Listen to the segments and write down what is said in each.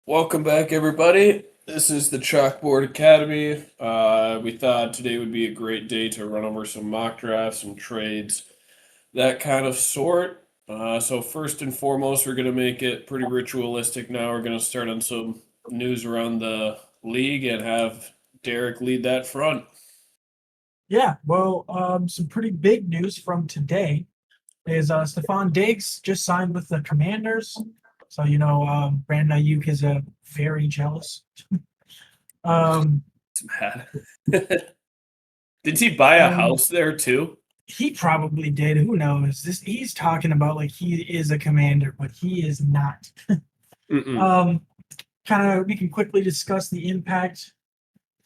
Welcome back, everybody. This is the Chalkboard Academy. We thought today would be a great day to run over some mock drafts, some trades, that kind of sort. So first and foremost, we're going to make it pretty ritualistic now. We're going to start on some news around the league and have Derek lead that front. Some pretty big news from today is Stephon Diggs just signed with the Commanders. So Brandon Ayuk is very jealous. Um, It's mad. Did he buy a and house there too? he probably did. Who knows? He's talking about like he is a commander, but he is not. Mm-mm. Um, Kind of we can quickly discuss the impact.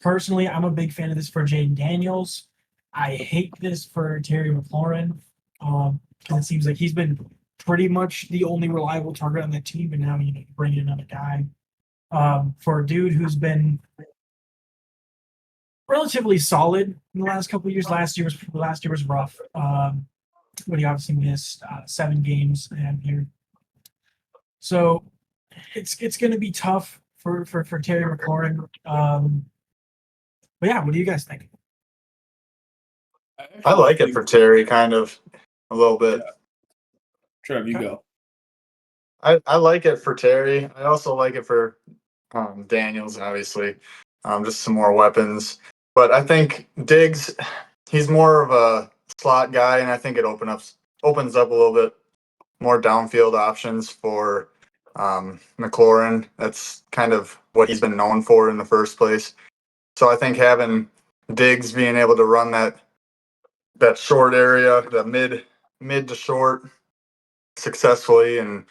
Personally, I'm a big fan of this for Jaden Daniels. I hate this for Terry McLaurin. And it seems like he's been pretty much the only reliable target on that team, and now you bring in another guy. For a dude who's been relatively solid in the last couple of years. Last year was rough. But he obviously missed 7 games and here. So it's going to be tough for Terry McLaurin. But yeah, what do you guys think? I I actually like it think, for Terry, kind of a little bit. Trev, you Okay. go. I like it for Terry. I also like it for Daniels, obviously. Just some more weapons. But I think Diggs, he's more of a slot guy, and I think it opens up a little bit more downfield options for McLaurin. That's kind of what he's been known for in the first place. So I think having Diggs being able to run that short area, that mid to short successfully and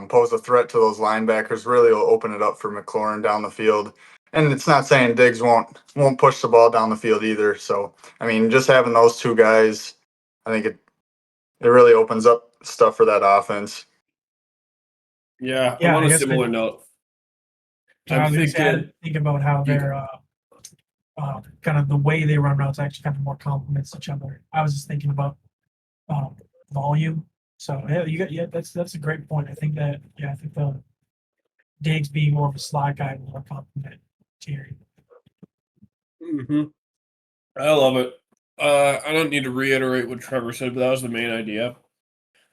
pose a threat to those linebackers really will open it up for McLaurin down the field. And it's not saying Diggs won't push the ball down the field either. So I mean, just having those two guys, I think it really opens up stuff for that offense. Yeah, I'm Yeah, on I a guess similar note. I I'm was gonna say I thinking didn't think about how you they're kind of the way they run routes actually kind of more complements each other. I was just thinking about um, volume. So that's a great point. I think the Diggs being more of a slot guy will complement Terry. hmm I love it. I don't need to reiterate what Trevor said, but that was the main idea.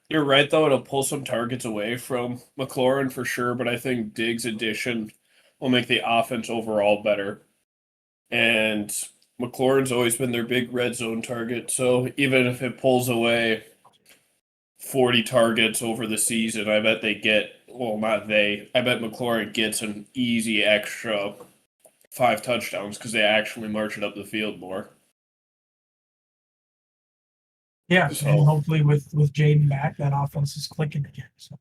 You're right, though. It'll pull some targets away from McLaurin for sure, but I think Diggs' addition will make the offense overall better. And McLaurin's always been their big red zone target, so even if it pulls away 40 targets over the season, I bet they get, well, not they, I bet McLaurin gets an easy extra 5 touchdowns because they actually march it up the field more. Yeah, and So, hopefully with Jaden back, that offense is clicking again. So,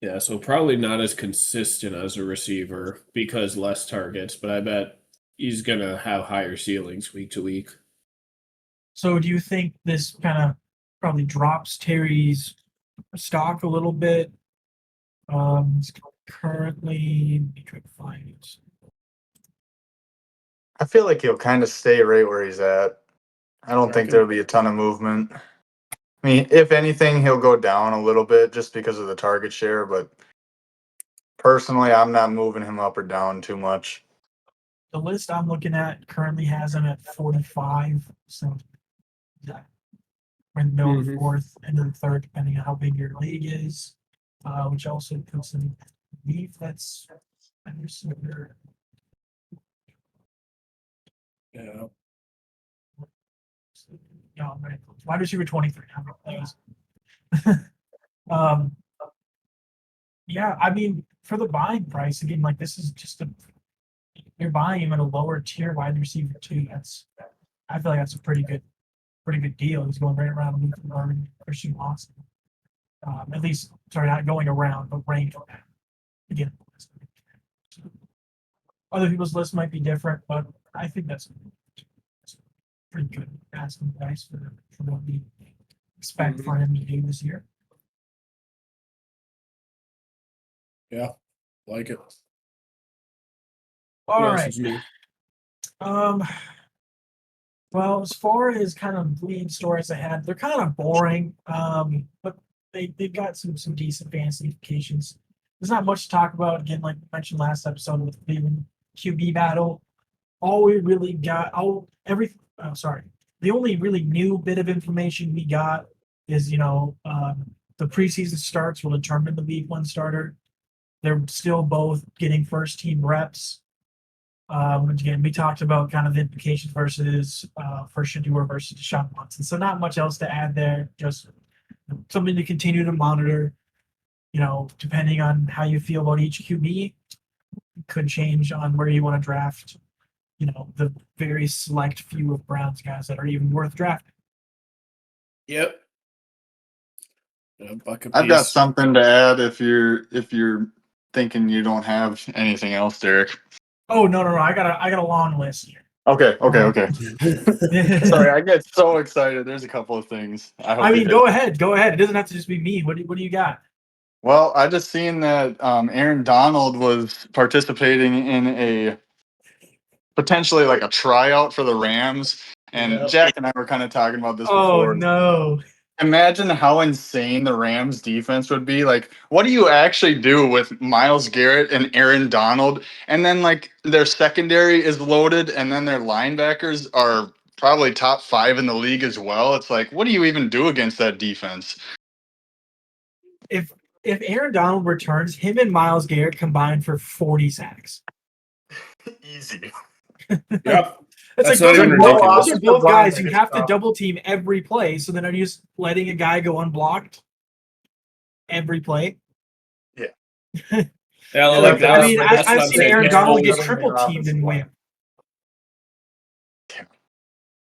yeah, so probably not as consistent as a receiver because less targets, but I bet he's going to have higher ceilings week to week. so do you think this kind of probably drops Terry's stock a little bit? It's currently, let me try to find it. I feel like he'll kind of stay right where he's at. I don't think Reckon? there'll be a ton of movement. I mean, if anything, he'll go down a little bit just because of the target share, but personally, I'm not moving him up or down too much. The list I'm looking at currently has him at 45. So yeah, we're in the middle of the Mm-hmm. fourth and then third, depending on how big your league is, which also puts him, I believe that's Yeah. yeah, right. Wide receiver 23. um, yeah, I mean, for the buying price, again, like this is just you're buying him at a lower tier wide receiver too. I feel like that's a pretty good deal. He's going right around Luke Warren, Christian Watson. At least, sorry, not going around, but ranked again. Other people's lists might be different, but I think that's pretty good asking price for what we expect Mm-hmm. for him to do this year. Yeah. Like it. All What else right. is new? Um, well, as far as kind of lead stories I had, they're kind of boring. But they've got some decent fantasy implications. there's not much to talk about. Again, like we mentioned last episode with Cleveland QB battle. All we really got, the only really new bit of information we got is, the preseason starts will determine the week one starter. They're still both getting first team reps. Which again, we talked about kind of the implications versus for Shador versus Deshaun Watson. So not much else to add there. Just something to continue to monitor. Depending on how you feel about each QB, could change on where you want to draft. The very select few of Browns guys that are even worth drafting. Yep. I've got something to add if you're thinking you don't have anything else, Derek. Oh no! I got a long list here. Okay. Sorry, I get so excited. There's a couple of things. I mean, go ahead. It doesn't have to just be me. What do you got? Well, I just seen that Aaron Donald was participating in a potentially like a tryout for the Rams, and Yep. Jack and I were kind of talking about this Oh before. no! Imagine how insane the Rams defense would be. Like, what do you actually do with Myles Garrett and Aaron Donald? And then like their secondary is loaded, and then their linebackers are probably top 5 in the league as well. It's like, what do you even do against that defense? If Aaron Donald returns, him and Myles Garrett combined for 40 sacks. Easy. Yep. It's That's like not even those ridiculous. are both guys you have to double team every play. So then are you just letting a guy go unblocked every play? Yeah. Yeah, like that. I mean, I've seen Aaron Donald get triple teamed and win.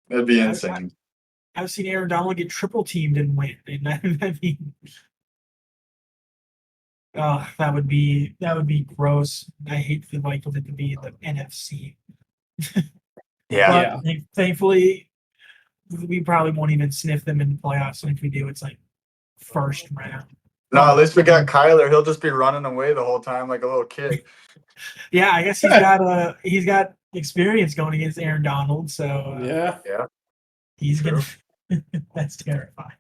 That'd be insane. I've seen Aaron Donald get triple teamed and win. And I mean, that would be gross. I hate the Vikings to be in the NFC. Yeah. But thankfully, we probably won't even sniff them in the playoffs. And if we do, it's like first round. No, at least we got Kyler. He'll just be running away the whole time like a little kid. Yeah, I guess he's got experience going against Aaron Donald. So yeah. He's gonna. That's terrifying.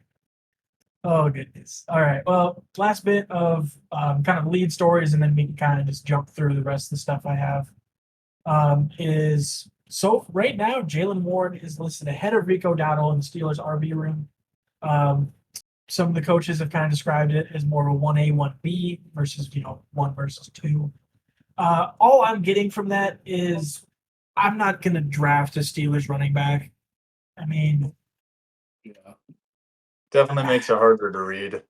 Oh goodness. All right. Well, last bit of kind of lead stories, and then we can kind of just jump through the rest of the stuff I have. Is so right now Jalen Warren is listed ahead of Rico Dowdle in the Steelers RB room. Some of the coaches have kind of described it as more of a 1A, 1B versus 1 versus 2. All I'm getting from that is I'm not going to draft a Steelers running back. I mean, definitely makes it harder to read.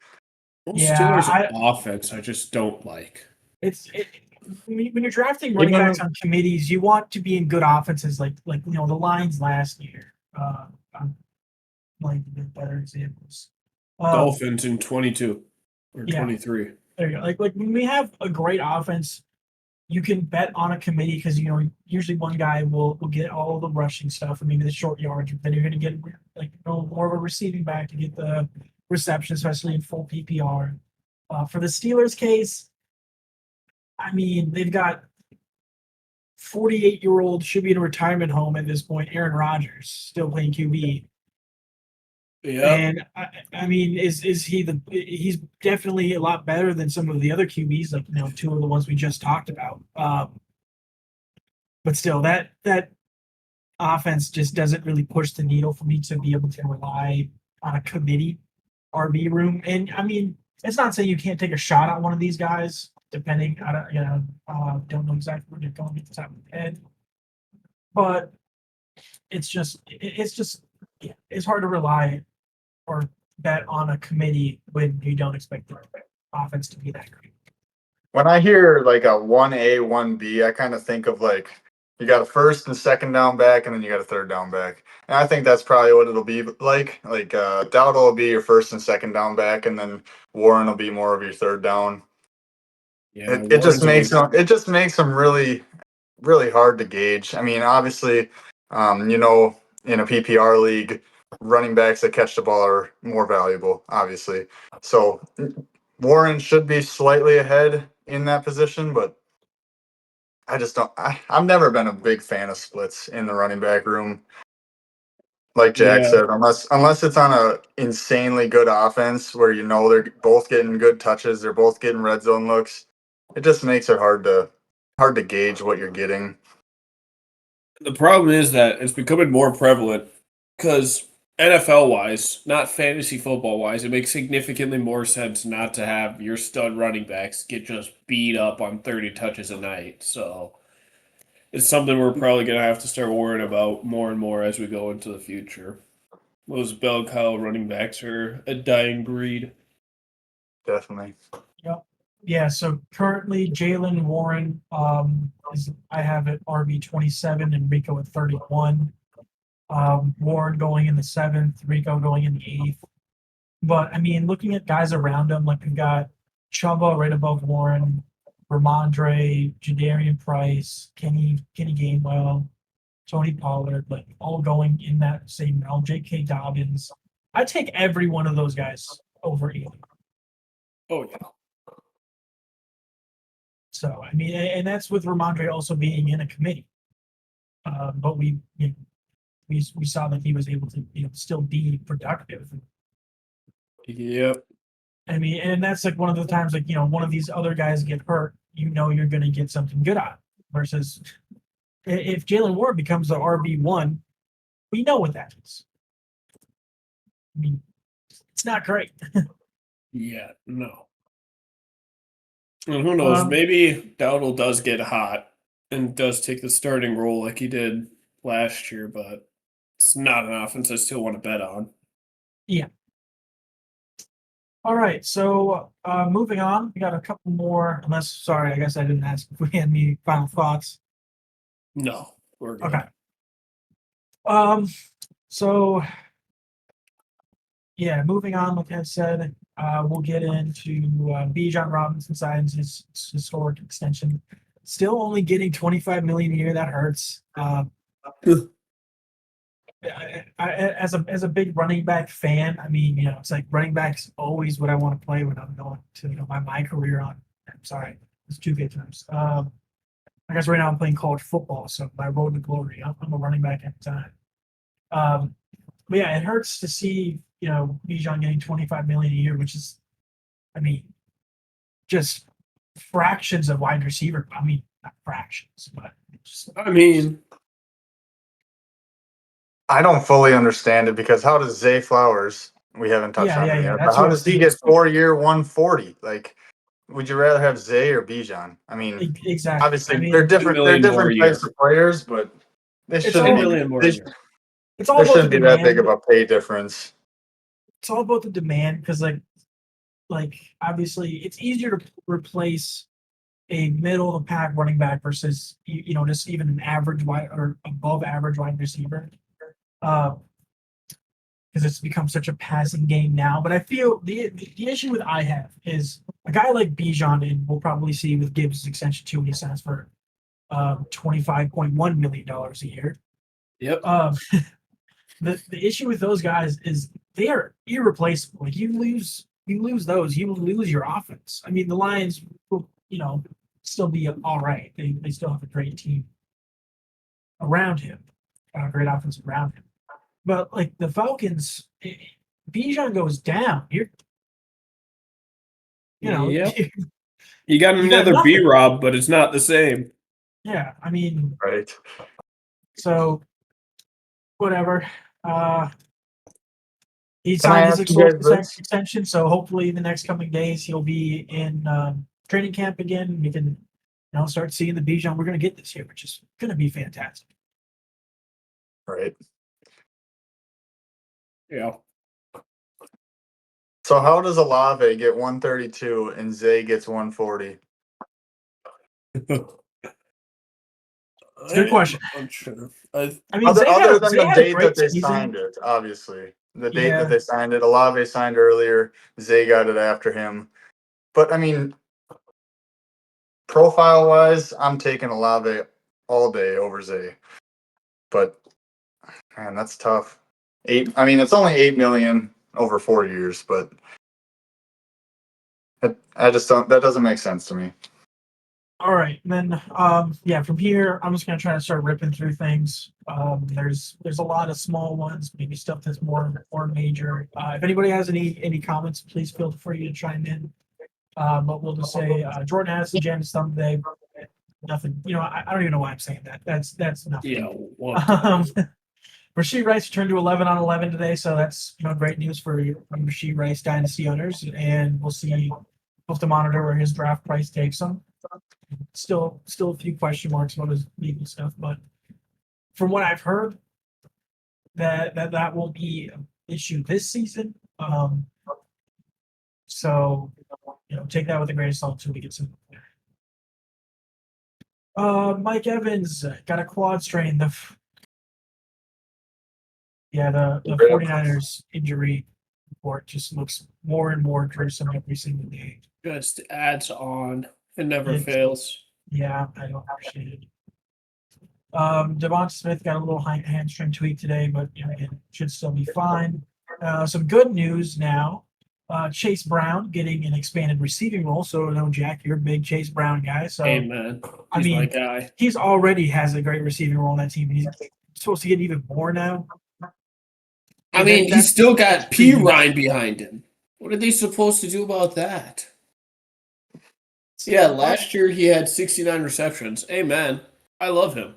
Steelers offense, I just don't like. When you're drafting running backs on committees, you want to be in good offenses, like the Lions last year. I'm like better examples. Dolphins in 22 or 23. There you go. Like when we have a great offense, you can bet on a committee because usually one guy will get all the rushing stuff and maybe the short yards. Then you're going to get more of a receiving back to get the reception, especially in full PPR. For the Steelers case, I mean they've got 48-year-old should be in a retirement home at this point. Aaron Rodgers still playing QB. Yeah, and I mean, is he he's definitely a lot better than some of the other QBs, like 2 of the ones we just talked about. But still, that offense just doesn't really push the needle for me to be able to rely on a committee RB room. And I mean, it's not saying you can't take a shot on one of these guys, depending. Don't know exactly what they're going at the top of the head, but it's hard to rely or bet on a committee when you don't expect the offense to be that great. When I hear like a 1A, 1B, I kind of think of like you got a first and second down back, and then you got a third down back. And I think that's probably what it'll be like. Like Dowdle will be your first and second down back, and then Warren will be more of your third down. Yeah, it just makes them really, really hard to gauge. I mean, obviously, in a PPR league, running backs that catch the ball are more valuable, obviously. So Warren should be slightly ahead in that position, but I just don't. I've never been a big fan of splits in the running back room. Like Jack said, unless it's on a insanely good offense where they're both getting good touches, they're both getting red zone looks. it just makes it hard to gauge what you're getting. The problem is that it's becoming more prevalent because NFL wise, not fantasy football wise, it makes significantly more sense not to have your stud running backs get just beat up on 30 touches a night. So it's something we're probably going to have to start worrying about more and more as we go into the future. Those bell cow running backs are a dying breed. Definitely. Yeah, so currently Jalen Warren I have at RB27 and Rico at 31. Warren going in the 7th, Rico going in the 8th. But I mean, looking at guys around him, like we've got Chuba right above Warren, Ramondre, Jadarian Price, Kenny Gainwell, Tony Pollard, like all going in that same realm. J.K. Dobbins. I take every one of those guys over Ely. Oh, yeah. So I mean, and that's with Ramondre also being in a committee. But we saw that he was able to still be productive. Yep. I mean, and that's like one of the times like one of these other guys get hurt, you're going to get something good out of it. Versus if Jalen Ward becomes the RB1, we know what that is. I mean, it's not great. Yeah, no. And who knows? Maybe Dowdle does get hot and does take the starting role like he did last year, but it's not an offense I still want to bet on. Yeah. All right, so moving on, we got a couple more. Sorry, I guess I didn't ask if we had any final thoughts. No, we're good. Okay. So yeah, moving on. Like I said, we'll get into Bijan Robinson signs his historic extension. Still only getting $25 million a year. That hurts. As a big running back fan, I mean, it's like running back's always what I want to play when I'm going to my career on. I'm sorry, it's two good terms. I guess right now I'm playing college football, so my road to glory. I'm a running back at the time. But yeah, it hurts to see Bijan getting $25 million a year, which is, I mean, just fractions of wide receiver. I mean, not fractions, but just, I mean, I don't fully understand it because how does Zay Flowers? We haven't touched on him yet. But that's how what does he get 4-year 140? Like, would you rather have Zay or Bijan? I mean, exactly. obviously I mean, they're different. They're million more a different types of players, but they It's shouldn't all- be. million more a year. it's all There about the shouldn't be that big demand. of a pay difference. It's all about the demand because like obviously it's easier to replace a middle of the pack running back versus just even an average wide or above average wide receiver. Because it's become such a passing game now. But I feel the issue with I have is a guy like Bijan, and we'll probably see with Gibbs' extension too when he signs for $25.1 million a year. Yep. The issue with those guys is they are irreplaceable. Like you lose those, you will lose your offense. I mean, the Lions will still be all right. They still have a great team around him, great offense around him. But like the Falcons, Bijan goes down. Yep. You got You got another nothing. B-Rob, but it's not the same. Yeah, I mean, Right. so whatever. He Can I signed his ask you guys this? extension, so hopefully in the next coming days he'll be in training camp again. We can start seeing the Bijan we're going to get this year, which is going to be fantastic. Right. Yeah. So how does Olave get 132 and Zay gets 140? Good question. I'm sure. I mean, Other than Zay the had a date great that they season. signed it, obviously. The date Yeah. that they signed it, Olave signed earlier, Zay got it after him. But I mean, profile wise, I'm taking Olave all day over Zay. But man, that's tough. It's only 8 million over 4 years, but I just don't. That doesn't make sense to me. All right, and then from here I'm just gonna try to start ripping through things. There's a lot of small ones, maybe stuff that's more major. If anybody has any comments, please feel free to chime in. But we'll just say Jordan Addison jammed his thumb today. Nothing. I don't even know why I'm saying that. That's nothing. Yeah. Um, Rasheed Rice returned to 11 on 11 today, so that's great news for Rasheed Rice dynasty owners, and we'll see. We'll have to monitor where his draft price takes him. Still a few question marks about his legal stuff, but from what I've heard, that will be an issue this season. So take that with a grain of salt until we get some. Mike Evans got a quad strain. The 49ers injury report just looks more and more gruesome every single day. Just adds on. It never It's- fails. Yeah, I don't appreciate it. Devonta Smith got a little hamstring tweak today, but again, should still be fine. Some good news now. Chase Brown getting an expanded receiving role. So I know, Jack, you're a big Chase Brown guy. So Hey, man. I He's mean, my guy. he's already has a great receiving role on that team. He's supposed to get even more now. I mean, he's still got P. Ryan behind him. What are they supposed to do about that? Yeah, last year he had 69 receptions. Hey, man, I love him.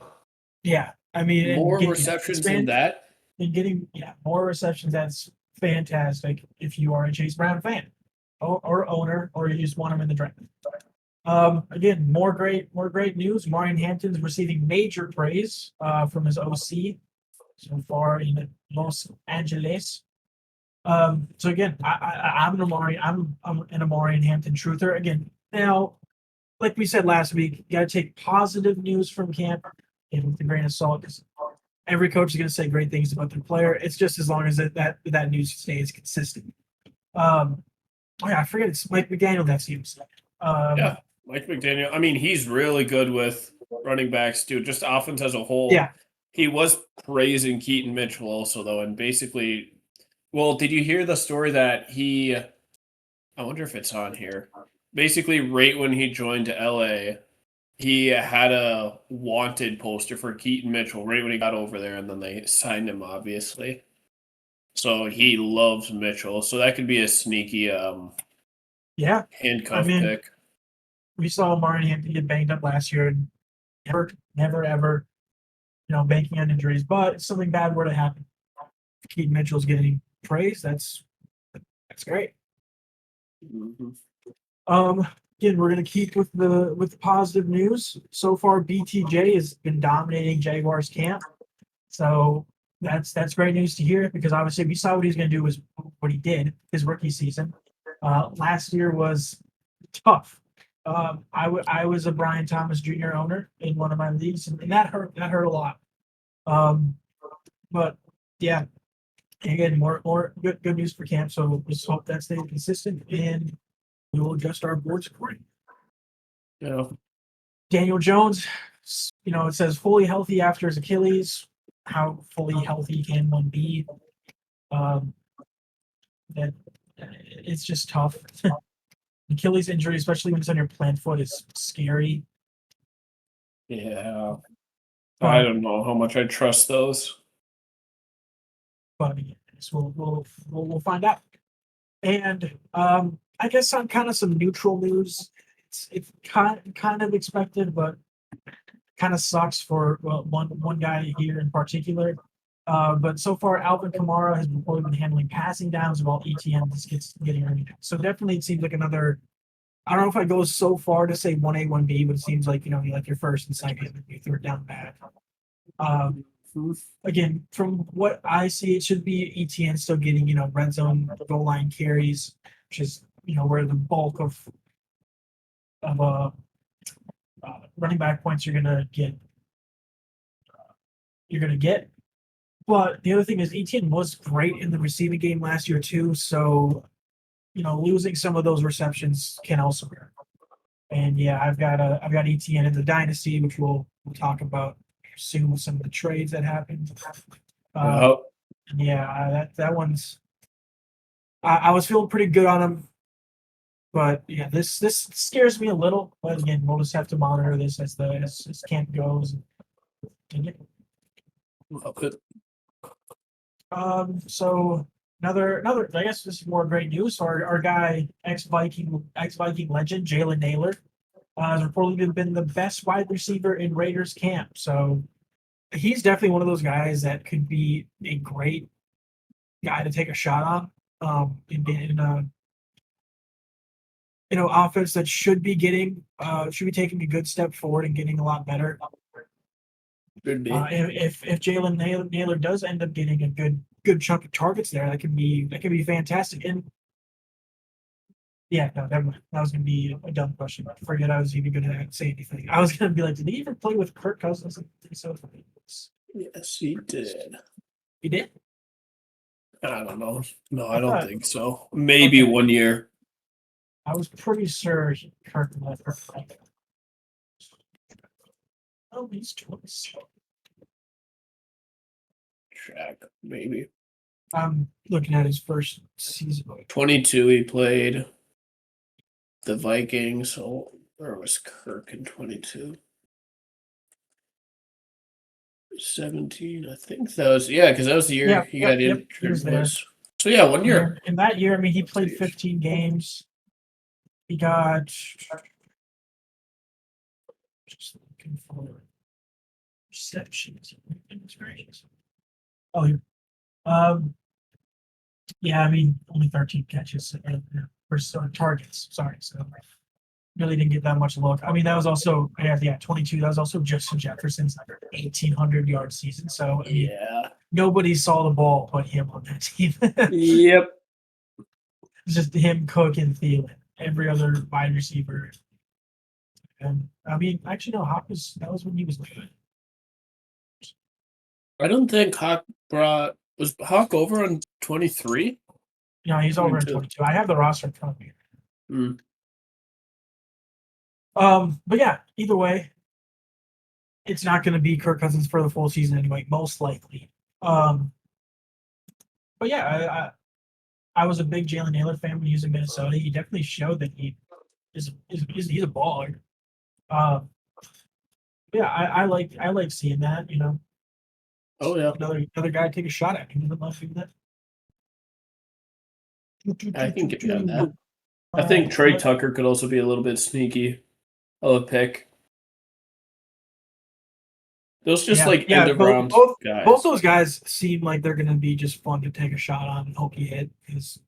Yeah, I mean, More receptions than that. And getting more receptions. That's fantastic if you are a Chase Brown fan or owner, or you just want him in the draft. Again, more great news. Marion Hampton's receiving major praise from his OC so far in Los Angeles. So again, I'm an Amari and Hampton truther. Again, now, like we said last week, you got to take positive news from camp and with a grain of salt, because every coach is going to say great things about their player. It's just as long as that news stays consistent. I forget it's Mike McDaniel that seems. Yeah, Mike McDaniel. I mean, he's really good with running backs too. Just offense as a whole. Yeah. He was praising Keaton Mitchell also, though, and basically. Well, did you hear the story that I wonder if it's on here. Basically, right when he joined LA, he had a wanted poster for Keaton Mitchell right when he got over there, and then they signed him, obviously. So he loves Mitchell. So that could be a sneaky handcuff pick. We saw Marion Hampton get banged up last year, and never ever, banking on injuries. But if something bad were to happen, Keaton Mitchell's getting praise. That's great. Mm-hmm. Again, we're gonna keep with the positive news. So far, BTJ has been dominating Jaguars camp. So that's great news to hear, because obviously we saw what he's gonna do was what he did his rookie season. Last year was tough. I was a Brian Thomas Jr. owner in one of my leagues, and that hurt a lot. But yeah, again, more good news for camp. So just hope that stays consistent, and we will adjust our boards accordingly. Yeah. Daniel Jones, it says fully healthy after his Achilles. How fully healthy can one be? That it's just tough. Achilles injury, especially when it's on your plant foot, is scary. Yeah. I don't know how much I trust those. But we'll find out. And I guess on kind of some neutral news, it's kind of expected, but kind of sucks for one guy here in particular. But so far, Alvin Kamara has probably been handling passing downs while ETN just getting ready. So definitely, it seems like another. I don't know if I go so far to say 1A, 1B, but it seems like you like your first and second, your third down bad. Again, from what I see, it should be ETN still getting red zone goal line carries, which is where the bulk of running back points you're gonna get. But the other thing is ETN was great in the receiving game last year too, so losing some of those receptions can also hurt. And yeah, I've got ETN in the dynasty, which we'll talk about soon with some of the trades that happened. Yeah, that one's. I was feeling pretty good on him, but yeah, this scares me a little. But again, we'll just have to monitor this as camp goes. Love it. So another. I guess this is more great news. Our guy, ex-Viking legend Jalen Naylor, has reportedly been the best wide receiver in Raiders camp. So he's definitely one of those guys that could be a great guy to take a shot on. In a offense that should be taking a good step forward and getting a lot better. Could be. If Jalen Naylor does end up getting a good chunk of targets there, that could be fantastic. And yeah, no, never mind. That was gonna be a dumb question. I forget I was even gonna say anything. I was gonna be like, did he ever play with Kirk Cousins? I think so. Yes, he did. He did? I don't know. No, I I don't thought- think so. Maybe Okay. 1 year. I was pretty sure Kirk left. Oh, he's twice. Shaq, maybe. I'm looking at his first season. 22, he played the Vikings. So where was Kirk in 22? 17, I think that was, because that was the year Yeah, he got yep, he injured. was there. So yeah, 1 year. In that year, I mean, he played 15 games. He got just looking for receptions. Goodness gracious. Oh, here. Yeah, I mean, only 13 catches for targets. Sorry, so really didn't get that much look. I mean, that was also 22. That was also Justin Jefferson's 1,800-yard season. So I mean, Yeah. nobody saw the ball but him on that team. Yep. It's just him, Cook, and Thielen. Every other wide receiver. And I mean, actually, no, that was when he was good. I don't think Hawk was Hawk over on 23? No, he's over in 22. 22. I have the roster in front of me. Mm. But yeah, either way, it's not going to be Kirk Cousins for the full season anyway, most likely. But yeah, I was a big Jalen Naylor fan when he was in Minnesota. He definitely showed that he's a baller. Yeah, I like seeing that. Oh yeah. Another guy take a shot at him. Love seeing that. I can get behind that. I think Trey Tucker could also be a little bit sneaky of a pick. Those just end of round guys. Both those guys seem like they're going to be just fun to take a shot on and hope you hit. Because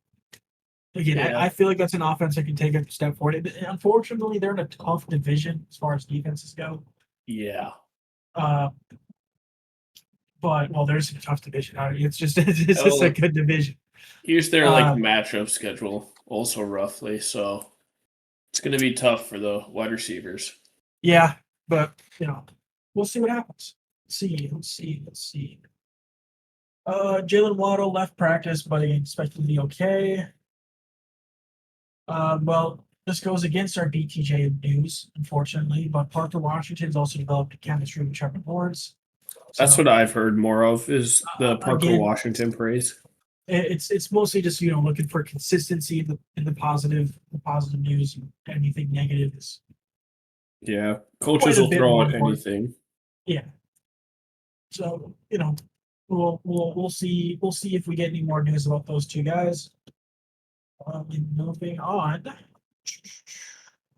again, I feel like that's an offense that can take a step forward. Unfortunately, they're in a tough division as far as defenses go. Yeah. But there's a tough division. It's just a good division. Here's their matchup schedule, also roughly. So it's going to be tough for the wide receivers. Yeah, but we'll see what happens. Let's see. Jalen Waddle left practice, but he expected to be okay. Well, this goes against our BTJ news, unfortunately. But Parker Washington's also developed a chemistry with Trevor Lawrence. That's what I've heard more of is the Parker Washington praise. It's mostly just looking for consistency in the positive news. Anything negative is coaches will throw out anything. Yeah. So we'll see if we get any more news about those two guys. Moving on.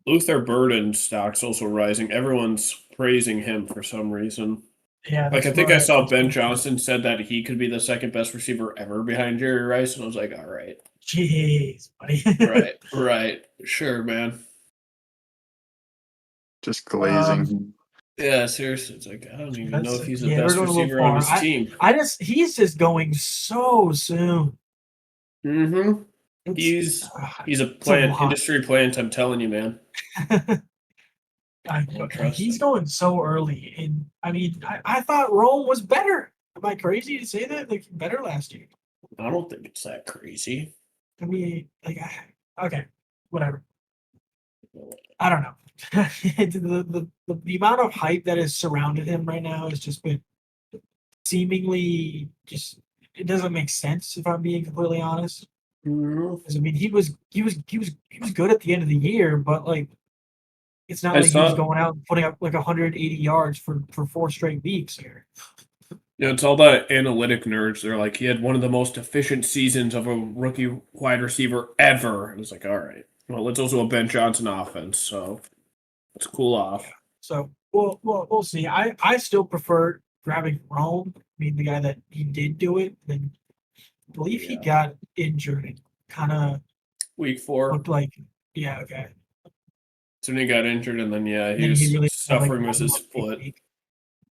Luther Burden's stock's also rising. Everyone's praising him for some reason. Yeah, I think I saw Ben Johnson said that he could be the second best receiver ever behind Jerry Rice, and I was like, all right. Jeez, buddy. Right. Sure, man. Just glazing. Yeah, seriously. It's like, I don't even know if he's the we're best going a little receiver on his far. team. He's just going so soon. Mm-hmm. He's a industry plant, I'm telling you, man. He's going so early. And I mean, I thought Rome was better. Am I crazy to say that? Like, better last year. I don't think it's that crazy. I mean, okay, whatever. I don't know. the amount of hype that has surrounded him right now has just been seemingly it doesn't make sense if I'm being completely honest. Because I mean, he was good at the end of the year, but it's not like he was going out and putting up 180 yards for 4 straight weeks here. Yeah, it's all the analytic nerds. They're like, he had one of the most efficient seasons of a rookie wide receiver ever. And it's like, all right, well, it's also a Ben Johnson offense, so let's cool off. So we'll see. I still prefer grabbing Rome. I mean, the guy that he did do it, then I believe he Yeah. got injured. It kind of Week 4, looked like, yeah, okay. so when he got injured, and then yeah, he Then was he really had, like, suffering with his one big foot. week.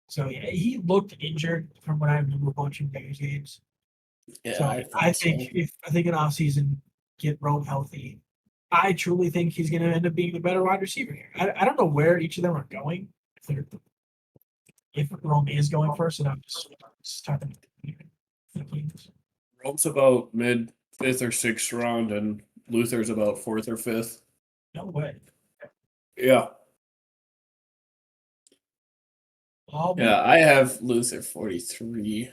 So yeah, he looked injured from what I remember watching Bears games. Yeah, So I so. think an off season get Rome healthy, I truly think he's going to end up being the better wide receiver here. I don't know where each of them are going. If Rome is going first, and I'm just talking. Rome's about mid 5th or 6th round, and Luther's about 4th or 5th. No way. Yeah. Yeah, I have Luther 43,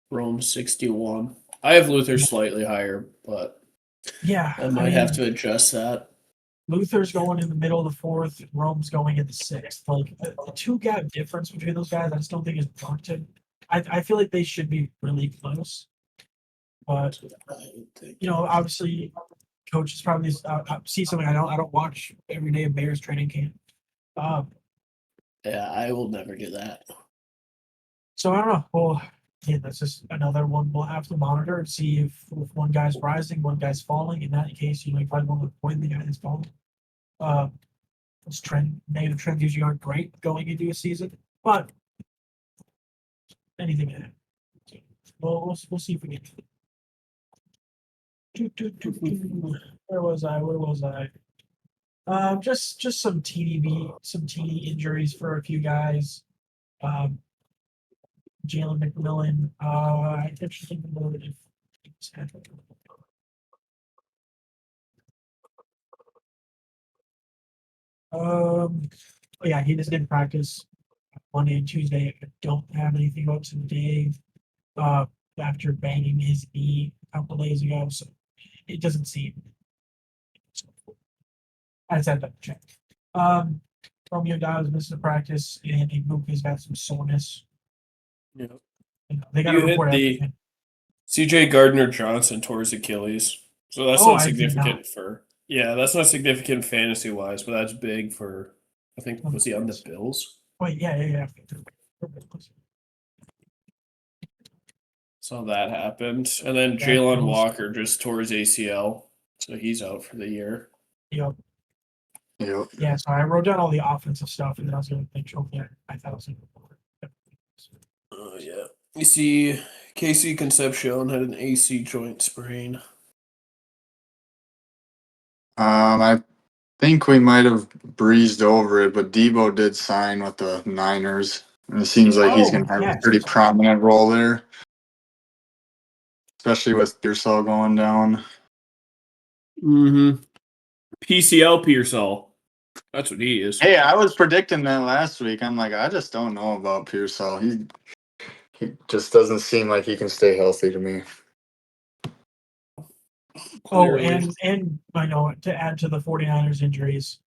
Rome 61. I have Luther slightly higher, but Yeah, I might have to adjust that. Luther's going in the middle of the 4th. Rome's going in the 6th. Like the 2 gap difference between those guys, I just don't think is warranted. I feel like they should be really close, but obviously, coaches probably see something I don't watch every day of Bears training camp. Yeah, I will never do that. So I don't know. Well, yeah, that's just another one we'll have to monitor and see if one guy's rising, one guy's falling. In that case, you probably want to point the guy that's falling. Those negative trends usually aren't great going into a season, but anything can happen. We'll see if we get to it. Where was I? Just some TD injuries for a few guys. Jalen McMillan. I actually think about it if it's happening. Oh yeah, he just didn't practice Monday and Tuesday. I don't have anything up today. After banging his knee a couple days ago, so it doesn't seem. I just had to check. Romeo Dobbs missed the practice, and Ibuka's got some soreness. Yeah. They got to You hit report the everything. CJ Gardner Johnson tore his Achilles. So that's Oh, not I did significant not. for that's not significant fantasy wise, but that's big for I think was he on the Bills? Wait, yeah. So that happened. And then Jalen Walker just tore his ACL. So he's out for the year. Yep. Yep. Yeah, so I wrote down all the offensive stuff, and then I was going to think, okay, I thought I was going to. Oh yeah. You see Casey Concepcion had an AC joint sprain. I think we might have breezed over it, but Debo did sign with the Niners, and it seems like he's going to have a pretty prominent role there, especially with Pearsall going down. Mm-hmm. PCL Pearsall. That's what he is. Hey, I was predicting that last week. I'm like, I just don't know about Pearsall. He just doesn't seem like he can stay healthy to me. Clearly. And I know to add to the 49ers injuries,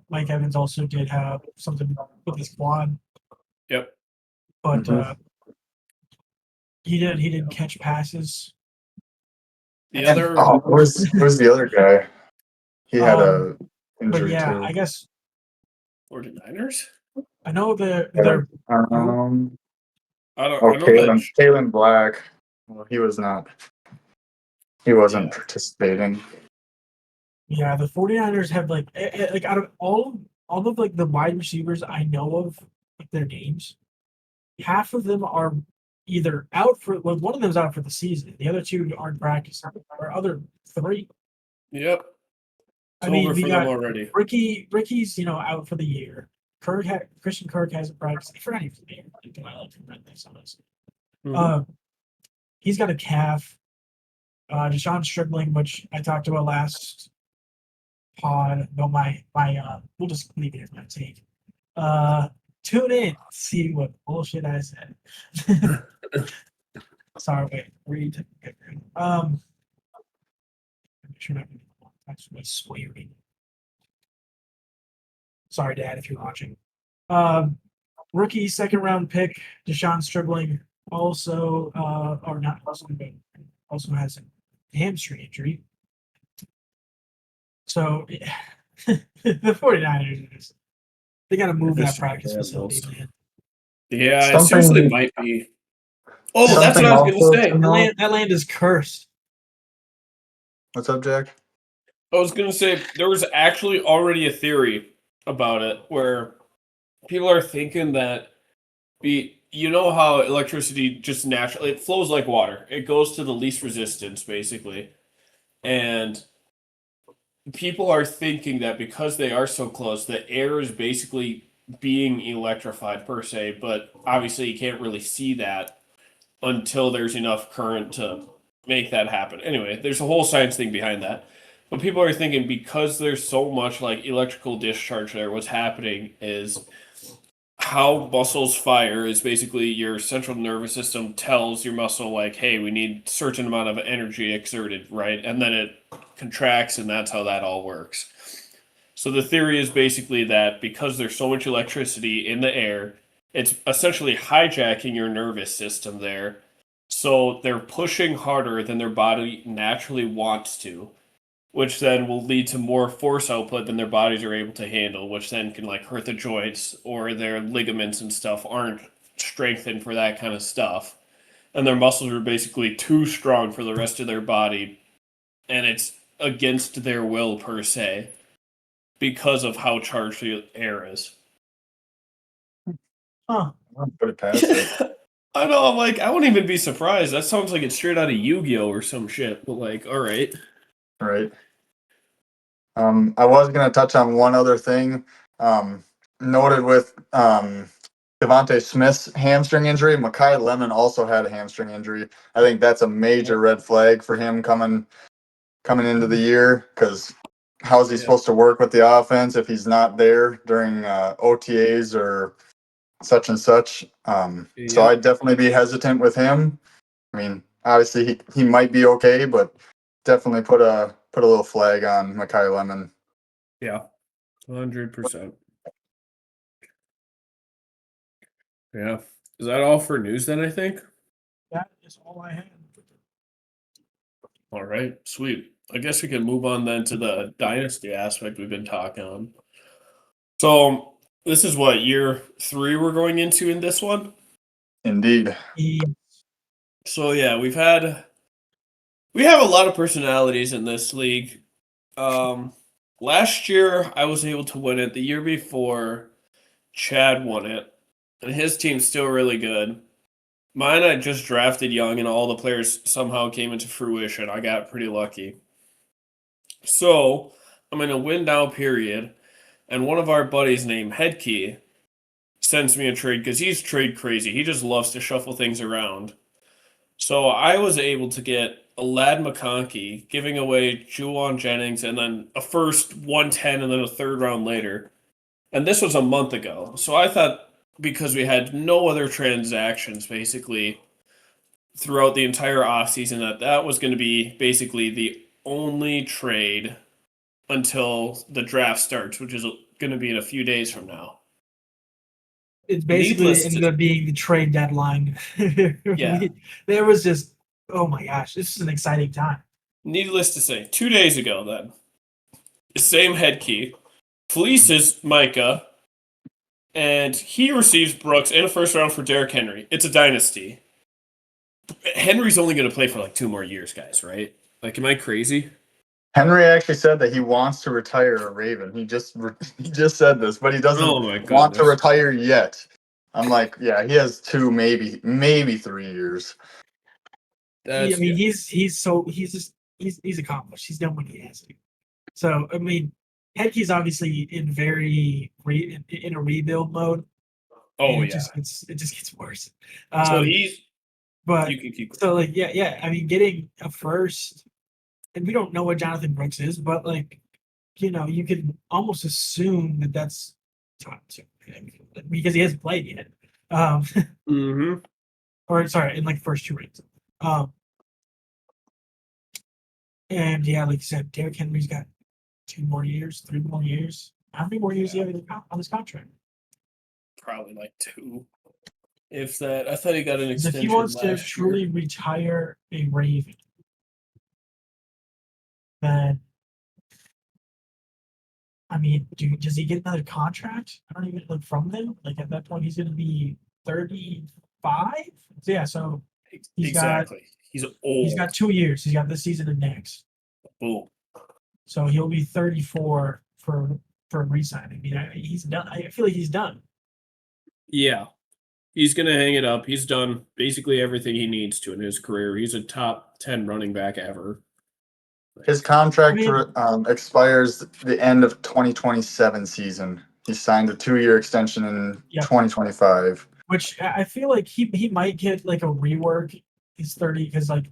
Mike Evans also did have something with his quad. Yep. But he didn't catch passes. The other where's the other guy? He had a injury but yeah, too. I guess 49ers? I know they're I know Kalen Black. Well, he wasn't participating. Yeah, the 49ers have like out of all of like the wide receivers I know of, like their names, half of them are either out for one of them's out for the season. The other 2 aren't practicing. Or other 3. Yep. I mean, over we for got them already. Ricky's out for the year. Christian Kirk hasn't practiced. I forgot he was there. He's got a calf. Deshaun Stribling, which I talked about last pod. No, we'll just leave it as my take. Tune in, see what bullshit I said. Sorry, wait, read. That's my swearing. Sorry, Dad, if you're watching. Rookie second round pick, Deshaun Stribling, also or not also, but also has a hamstring injury. So the 49ers, they got to move that practice facility, man. Yeah, it seriously might be. Oh, that's what I was going to say. That land is cursed. What's up, Jack? I was going to say there was actually already a theory about it where people are thinking that you know how electricity just naturally it flows like water. It goes to the least resistance basically. And people are thinking that because they are so close, the air is basically being electrified per se, but obviously you can't really see that until there's enough current to make that happen. Anyway, there's a whole science thing behind that. But people are thinking because there's so much like electrical discharge there, what's happening is how muscles fire is basically your central nervous system tells your muscle like, hey, we need certain amount of energy exerted, right? And then it contracts and that's how that all works. So the theory is basically that because there's so much electricity in the air, it's essentially hijacking your nervous system there. So they're pushing harder than their body naturally wants to, which then will lead to more force output than their bodies are able to handle, which then can like hurt the joints or their ligaments and stuff aren't strengthened for that kind of stuff. And their muscles are basically too strong for the rest of their body, and it's against their will per se because of how charged the air is. Huh. I'll put it past it. I know, I'm like, I wouldn't even be surprised. That sounds like it's straight out of Yu-Gi-Oh! Or some shit, but like, all right. Right. I was gonna touch on one other thing. Noted with Devontae Smith's hamstring injury, Mekhi Lemon also had a hamstring injury. I think that's a major red flag for him coming into the year because how is he supposed to work with the offense if he's not there during OTAs or such and such? So I'd definitely be hesitant with him. I mean, obviously he might be okay, but definitely put a little flag on Mekhi Lemon. Yeah, 100%. Yeah. Is that all for news then, I think? That is all I had. All right, sweet. I guess we can move on then to the dynasty aspect we've been talking on. So this is what, year 3 we're going into in this one? Indeed. So yeah, we have a lot of personalities in this league. Last year I was able to win it. The year before, Chad won it. And his team's still really good. Mine, I just drafted young, and all the players somehow came into fruition. I got pretty lucky. So, I'm in a win now period, and one of our buddies named Headkey sends me a trade because he's trade crazy. He just loves to shuffle things around. So, I was able to get a Lad McConkey, giving away Juwan Jennings, and then a first 110 and then a third round later. And this was a month ago. So, I thought because we had no other transactions basically throughout the entire offseason that was going to be basically the only trade until the draft starts, which is going to be in a few days from now. It's basically ended up being the trade deadline. Yeah. There was just, oh my gosh, this is an exciting time. Needless to say, 2 days ago then, the same head key fleeces Micah, and he receives Brooks and a first round for Derrick Henry. It's a dynasty. Henry's only going to play for like 2 more years, guys, right? Like, am I crazy? Henry actually said that he wants to retire a Raven. He just said this, but he doesn't want to retire yet. I'm like, yeah, he has 2, maybe 3 years. He's accomplished. He's done what he has to. So I mean, Headkey's obviously in a rebuild mode. Oh it yeah, it just gets worse. So he's, but you can keep so like yeah. I mean, getting a first, and we don't know what Jonathan Brooks is, but like, you can almost assume that that's top 2 because he hasn't played yet. Or sorry, in like first 2 rounds. And yeah, like you said, Derrick Henry's got 2 more years, 3 more years. How many more years do you have on this contract? probably like 2. If that, I thought he got an If extension he wants to last truly year. retire a Raven, then I mean, does he get another contract? I don't even like from them. Like at that point, he's going to be 35. So yeah, so he's got Exactly. He's old. 2 years. He's got this season and next. Boom. So he'll be 34 for re-signing. I mean, he's done. I feel like he's done. Yeah. He's going to hang it up. He's done basically everything he needs to in his career. He's a top 10 running back ever. His contract I mean- expires the end of 2027 season. He signed a 2-year extension in Yep. 2025. Which I feel like he might get like a rework. He's 30 because like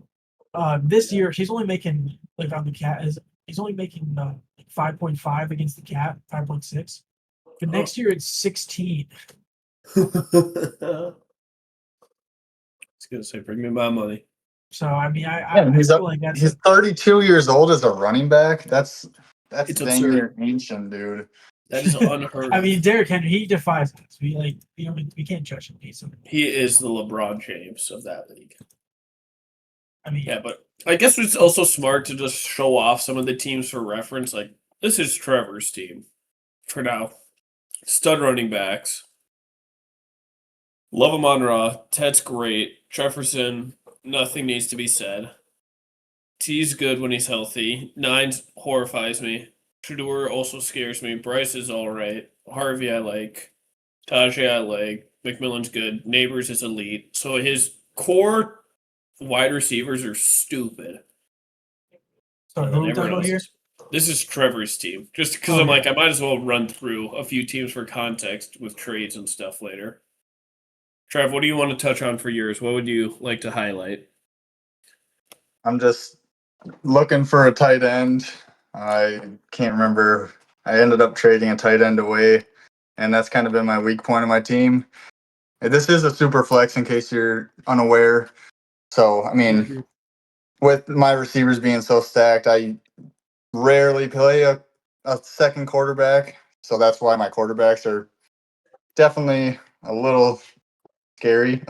this year he's only making like on the cat is he's only making like 5.5 against the cap, 5.6. But next year it's 16. I was going to say, bring me my money. So I mean, Yeah, I feel like that's he's 32 years old as a running back. That's It's dang absurd. near ancient, dude. That is unheard I of. mean, Derrick Henry, he defies us. We can't judge him based on. He is the LeBron James of that league. I mean, Yeah, but I guess it's also smart to just show off some of the teams for reference. Like, this is Trevor's team for now. Stud running backs. Love him on Raw. Ted's great. Jefferson, nothing needs to be said. T's good when he's healthy. Nines horrifies me. Shador also scares me. Bryce is alright. Harvey I like. Tajay I like. McMillan's good. Neighbors is elite. So his core wide receivers are stupid. so And who then are we talking everyone about else here? this is Trevor's team. Just because Oh, I'm yeah. like, I might as well run through a few teams for context with trades and stuff later. Trev, what do you want to touch on for yours? What would you like to highlight? I'm just looking for a tight end. I can't remember. I ended up trading a tight end away, and that's kind of been my weak point of my team. This is a super flex in case you're unaware. So, I mean, with my receivers being so stacked, I rarely play a second quarterback. So that's why my quarterbacks are definitely a little scary.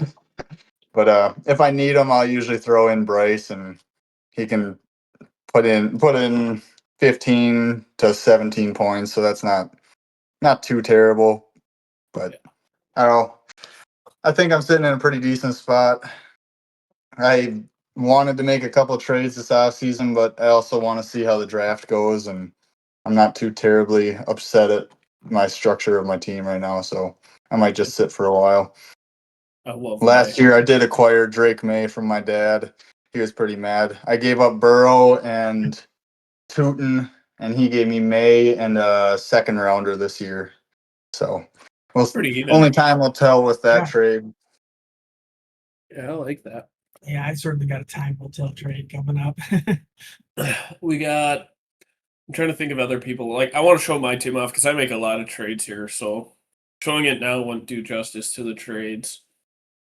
But if I need them, I'll usually throw in Bryce, and he can put in 15 to 17 points. So that's not too terrible. But I don't know. I think I'm sitting in a pretty decent spot. I wanted to make a couple trades this offseason, but I also want to see how the draft goes, and I'm not too terribly upset at my structure of my team right now, so I might just sit for a while. I love Last year I did acquire Drake May from my dad. He was pretty mad. I gave up Burrow and Tootin, and he gave me May and a second rounder this year. So Pretty even. only time will tell with that Yeah. trade. Yeah, I like that. Yeah, I certainly got a time will tell trade coming up. We got. I'm trying to think of other people. Like, I want to show my team off because I make a lot of trades here. So showing it now wouldn't do justice to the trades.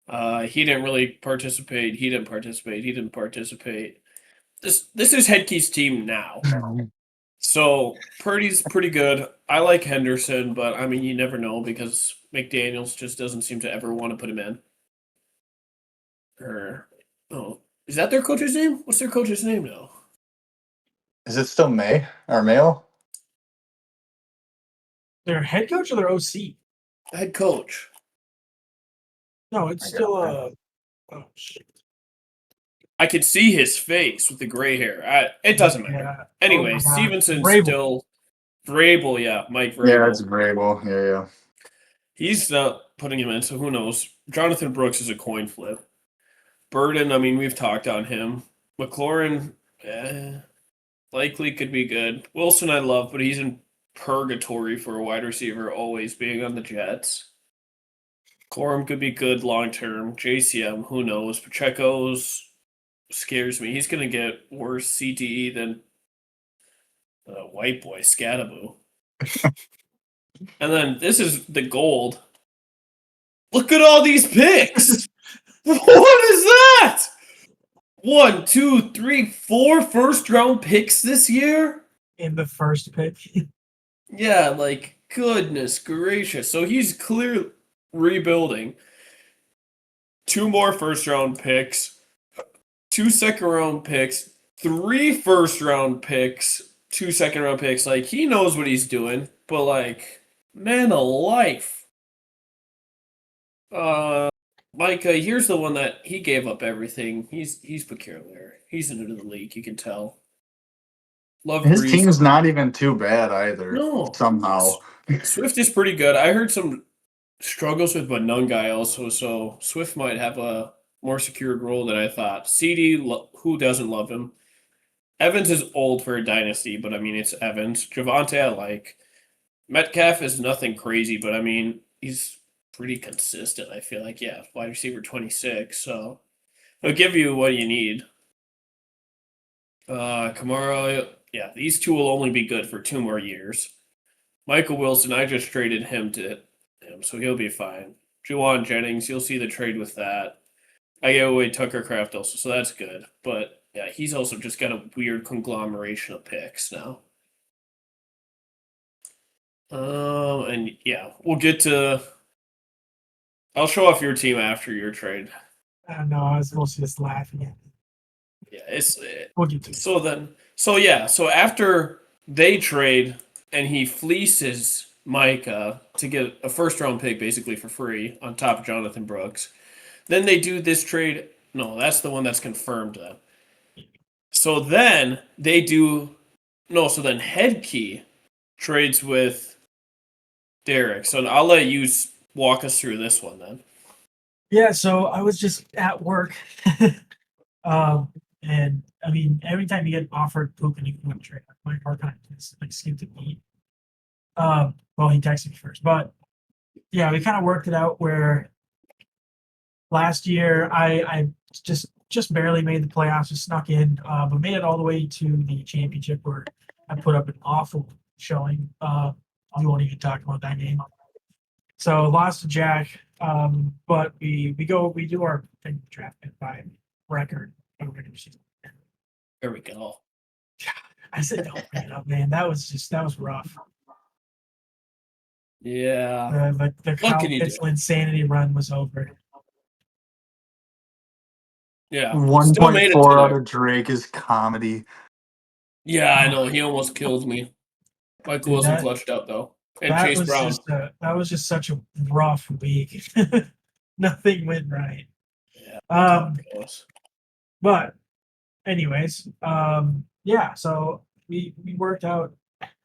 He didn't really participate. He didn't participate. He didn't participate. This is Headkey's team now. So Purdy's pretty good. I like Henderson, but I mean, you never know because McDaniels just doesn't seem to ever want to put him in. Oh, is that their coach's name? What's their coach's name now? Is it still May or Mayo? Their head coach or their OC? Head coach. No, it's I got still that. oh shit. I could see his face with the gray hair. It doesn't matter. Yeah. Anyway, Oh my God. Stevenson's Vrabel. still Vrabel, yeah, Mike Vrabel. Yeah, it's Vrabel. Yeah. He's not putting him in, so who knows? Jonathan Brooks is a coin flip. Burden, I mean, we've talked on him. McLaurin, likely could be good. Wilson, I love, but he's in purgatory for a wide receiver, always being on the Jets. Corum could be good long term. JCM, who knows? Pacheco's scares me. He's going to get worse CTE than white boy Scattaboo. And then this is the gold. Look at all these picks. What is that? 1, 2, 3, 4 first round picks this year? In the first pick. Yeah, like, goodness gracious. So he's clear. rebuilding. 2 more first-round picks, 2 second-round picks, 3 first-round picks, 2 second-round picks. Like, he knows what he's doing, but, like, man alive. Micah, here's the one that he gave up everything. He's peculiar. He's new to the league, you can tell. Love His Breeze. team's not even too bad either. No. Somehow. Swift is pretty good. I heard some struggles with Banungai also, so Swift might have a more secured role than I thought. CD, who doesn't love him? Evans is old for a dynasty, but I mean, it's Evans. Javante, I like. Metcalf is nothing crazy, but I mean, he's pretty consistent, I feel like. Yeah, wide receiver 26, so he'll give you what you need. Kamara, yeah, these two will only be good for 2 more years. Michael Wilson, I just traded him to him, so he'll be fine. Juwan Jennings, you'll see the trade with that. I gave away Tucker Craft also, so that's good. But yeah, he's also just got a weird conglomeration of picks now. And yeah, we'll get to. I'll show off your team after your trade. I don't know. I was mostly just laughing at it. Yeah, it's We'll get to it. So after they trade and he fleeces Micah to get a first-round pick basically for free on top of Jonathan Brooks. Then they do this trade. No, that's the one that's confirmed then. So then they do. No, so then Headkey trades with Derek. So I'll let you walk us through this one then. Yeah, so I was just at work. And I mean, every time you get offered Puka and you can trade, my car kind of just like skipped a beat. Well, he texted me first, but yeah, we kind of worked it out where last year I just barely made the playoffs, just snuck in, but made it all the way to the championship where I put up an awful showing. We won't even talk about that game. So lost to Jack, but we do our thing draft pick by record. There we go. I said, don't bring it up, man. That was rough. Yeah. The Kyle Pitzel insanity run was over. Yeah. Still made it 1.4 out of Drake is comedy. Yeah, I know. He almost killed me. Michael Wilson clutched out though. And Chase Brown. That was just such a rough week. Nothing went right. Yeah. But anyways, yeah, so we worked out.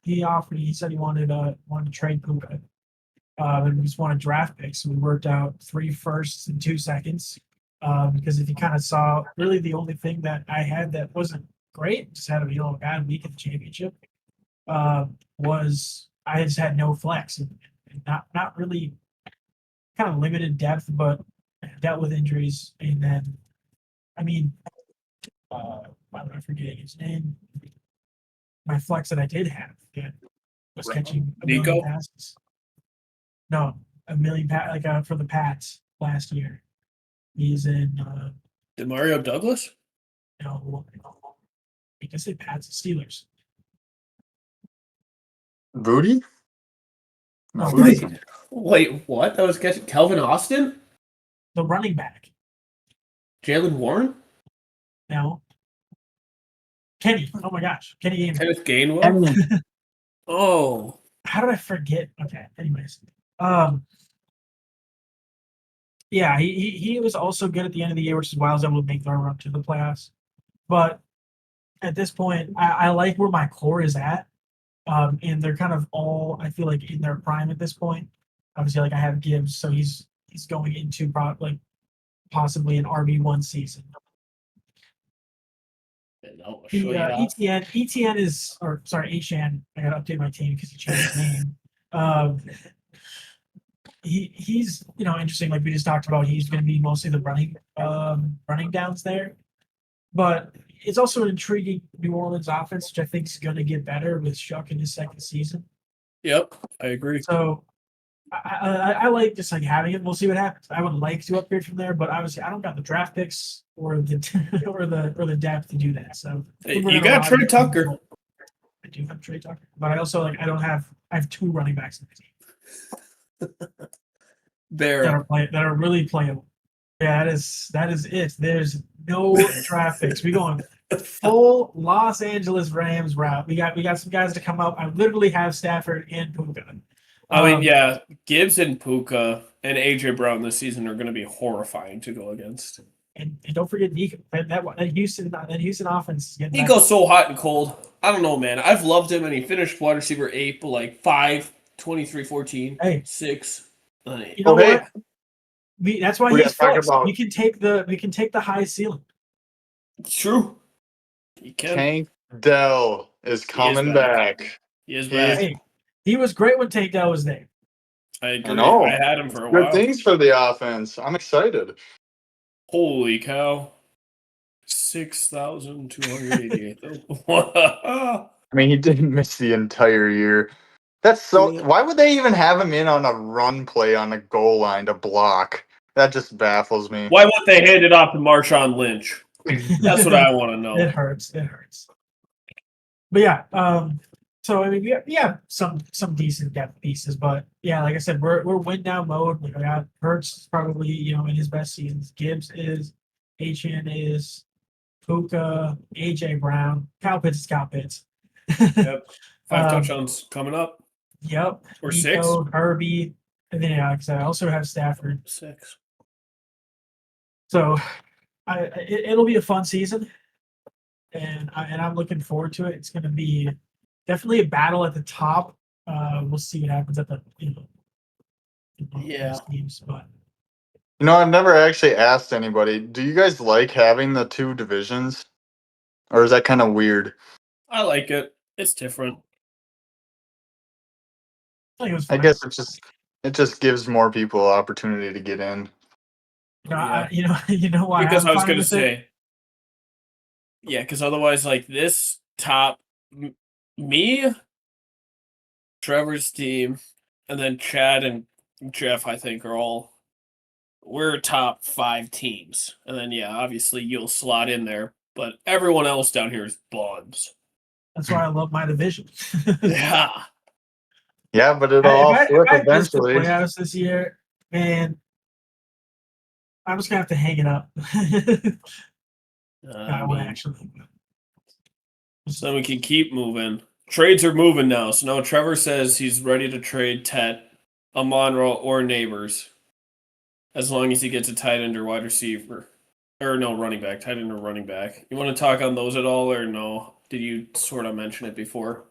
He said he wanted to trade Puka. And we just wanted draft picks. So we worked out 3 firsts and 2 seconds. Because if you kind of saw, really the only thing that I had that wasn't great, just had a bad week at the championship, was I just had no flex and not really kind of limited depth, but dealt with injuries. And then, I mean, why am I forgetting his name? My flex that I did have was catching a million passes. No, a million for the Pats last year. He's in. DeMario Douglas? No, I guess they Pats and Steelers. Booty? No, Wait, what? That was catching Calvin Austin? The running back. Jalen Warren? No. Kenny. Oh my gosh. Kenny Kenneth Gainwell? Oh. How did I forget? Okay. Anyways. Yeah, he was also good at the end of the year, which is why I was able to make the run to the playoffs. But at this point, I like where my core is at. And they're kind of all, I feel like, in their prime at this point. Obviously, like I have Gibbs, so he's going into possibly an RB1 season. ETN is, or sorry, Achan. I gotta update my team because he changed his name. He's interesting. Like we just talked about, he's going to be mostly the running downs there, but it's also an intriguing New Orleans offense, which I think is going to get better with Shuck in his second season. Yep, I agree. So I like just like having it. We'll see what happens. I would like to upgrade from there, but obviously I don't got the draft picks or the or the depth to do that. So you got Trey Tucker. I do have Trey Tucker, but I also I have 2 running backs in the team. There. that are really playable. Yeah, that is it. There's no draft picks. We going full Los Angeles Rams route. We got some guys to come up. I literally have Stafford and Puka. I mean, yeah, Gibbs and Puka and AJ Brown this season are going to be horrifying to go against. And don't forget Nico. That Houston offense is getting back. Nico's so hot and cold. I don't know, man. I've loved him, and he finished wide receiver 8, but like 5, 23, 14, Hey. 6, and 8. You know Okay. what? That's why We he's gotta talk flexed. about- We can take the high ceiling. It's true. He can. Tank Dell is coming back. back. He is He's- back. Hey, he was great when Tank Dell was there. I agree. know. I had him for a Good while. things for the offense. I'm excited. Holy cow. 6,288. I mean, he didn't miss the entire year. That's so. Yeah. Why would they even have him in on a run play on a goal line to block? That just baffles me. Why would they hand it off to Marshawn Lynch? That's what I want to It know. hurts. It hurts. But yeah, so I mean, we have some decent depth pieces, but yeah, like I said, we're win down mode. Like I got Hurts is probably in his best seasons. Gibbs is, HN is, Puka, AJ Brown, Kyle Pitts is Kyle Pitts. Yep. 5 Um, touchdowns coming up. Yep. Or Nico, 6. Herbie, and then like I said, I also have Stafford. 6. So it'll be a fun season, and I'm looking forward to it. It's going to be definitely a battle at the top. We'll see what happens at the Yeah. teams, but I've never actually asked anybody. Do you guys like having the 2 divisions, or is that kind of weird? I like it. It's different. I think it was I fun. guess it just gives more people opportunity to get in. You know why? Because I'm I was fine going to with it? say, yeah, because otherwise, like this top, me, Trevor's team, and then Chad and Jeff, I think, we're top 5 teams. And then, yeah, obviously you'll slot in there, but everyone else down here is buns. That's why I love my division. Yeah. Yeah, but it'll all flip if I missed the eventually. playoffs this year, man, I'm just gonna have to hang it up. I would actually. So we can keep moving. Trades are moving now. So now Trevor says he's ready to trade Tet, Amonra, or Neighbors, as long as he gets a tight end or wide receiver. Or no, running back. Tight end or running back. You want to talk on those at all, or no? Did you sort of mention it before?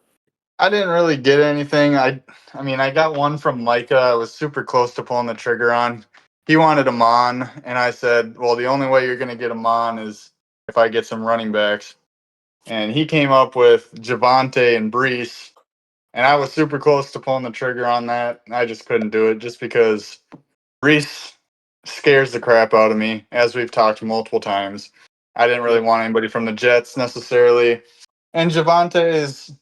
I didn't really get anything. I mean, I got one from Micah. I was super close to pulling the trigger on. He wanted him on, and I said, well, the only way you're going to get him on is if I get some running backs. And he came up with Javante and Brees, and I was super close to pulling the trigger on that. I just couldn't do it just because Brees scares the crap out of me, as we've talked multiple times. I didn't really want anybody from the Jets necessarily. And Javante's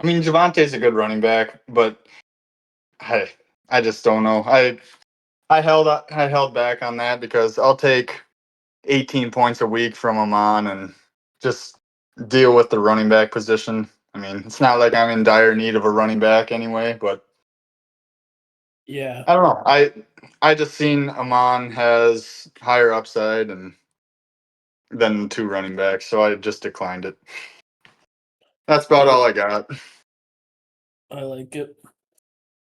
a good running back, but I just don't know. I held back on that because I'll take 18 points a week from Amon and just deal with the running back position. I mean, it's not like I'm in dire need of a running back anyway, but Yeah. I don't know. I just seen Amon has higher upside than 2 running backs, so I just declined it. That's about all I got. I like it.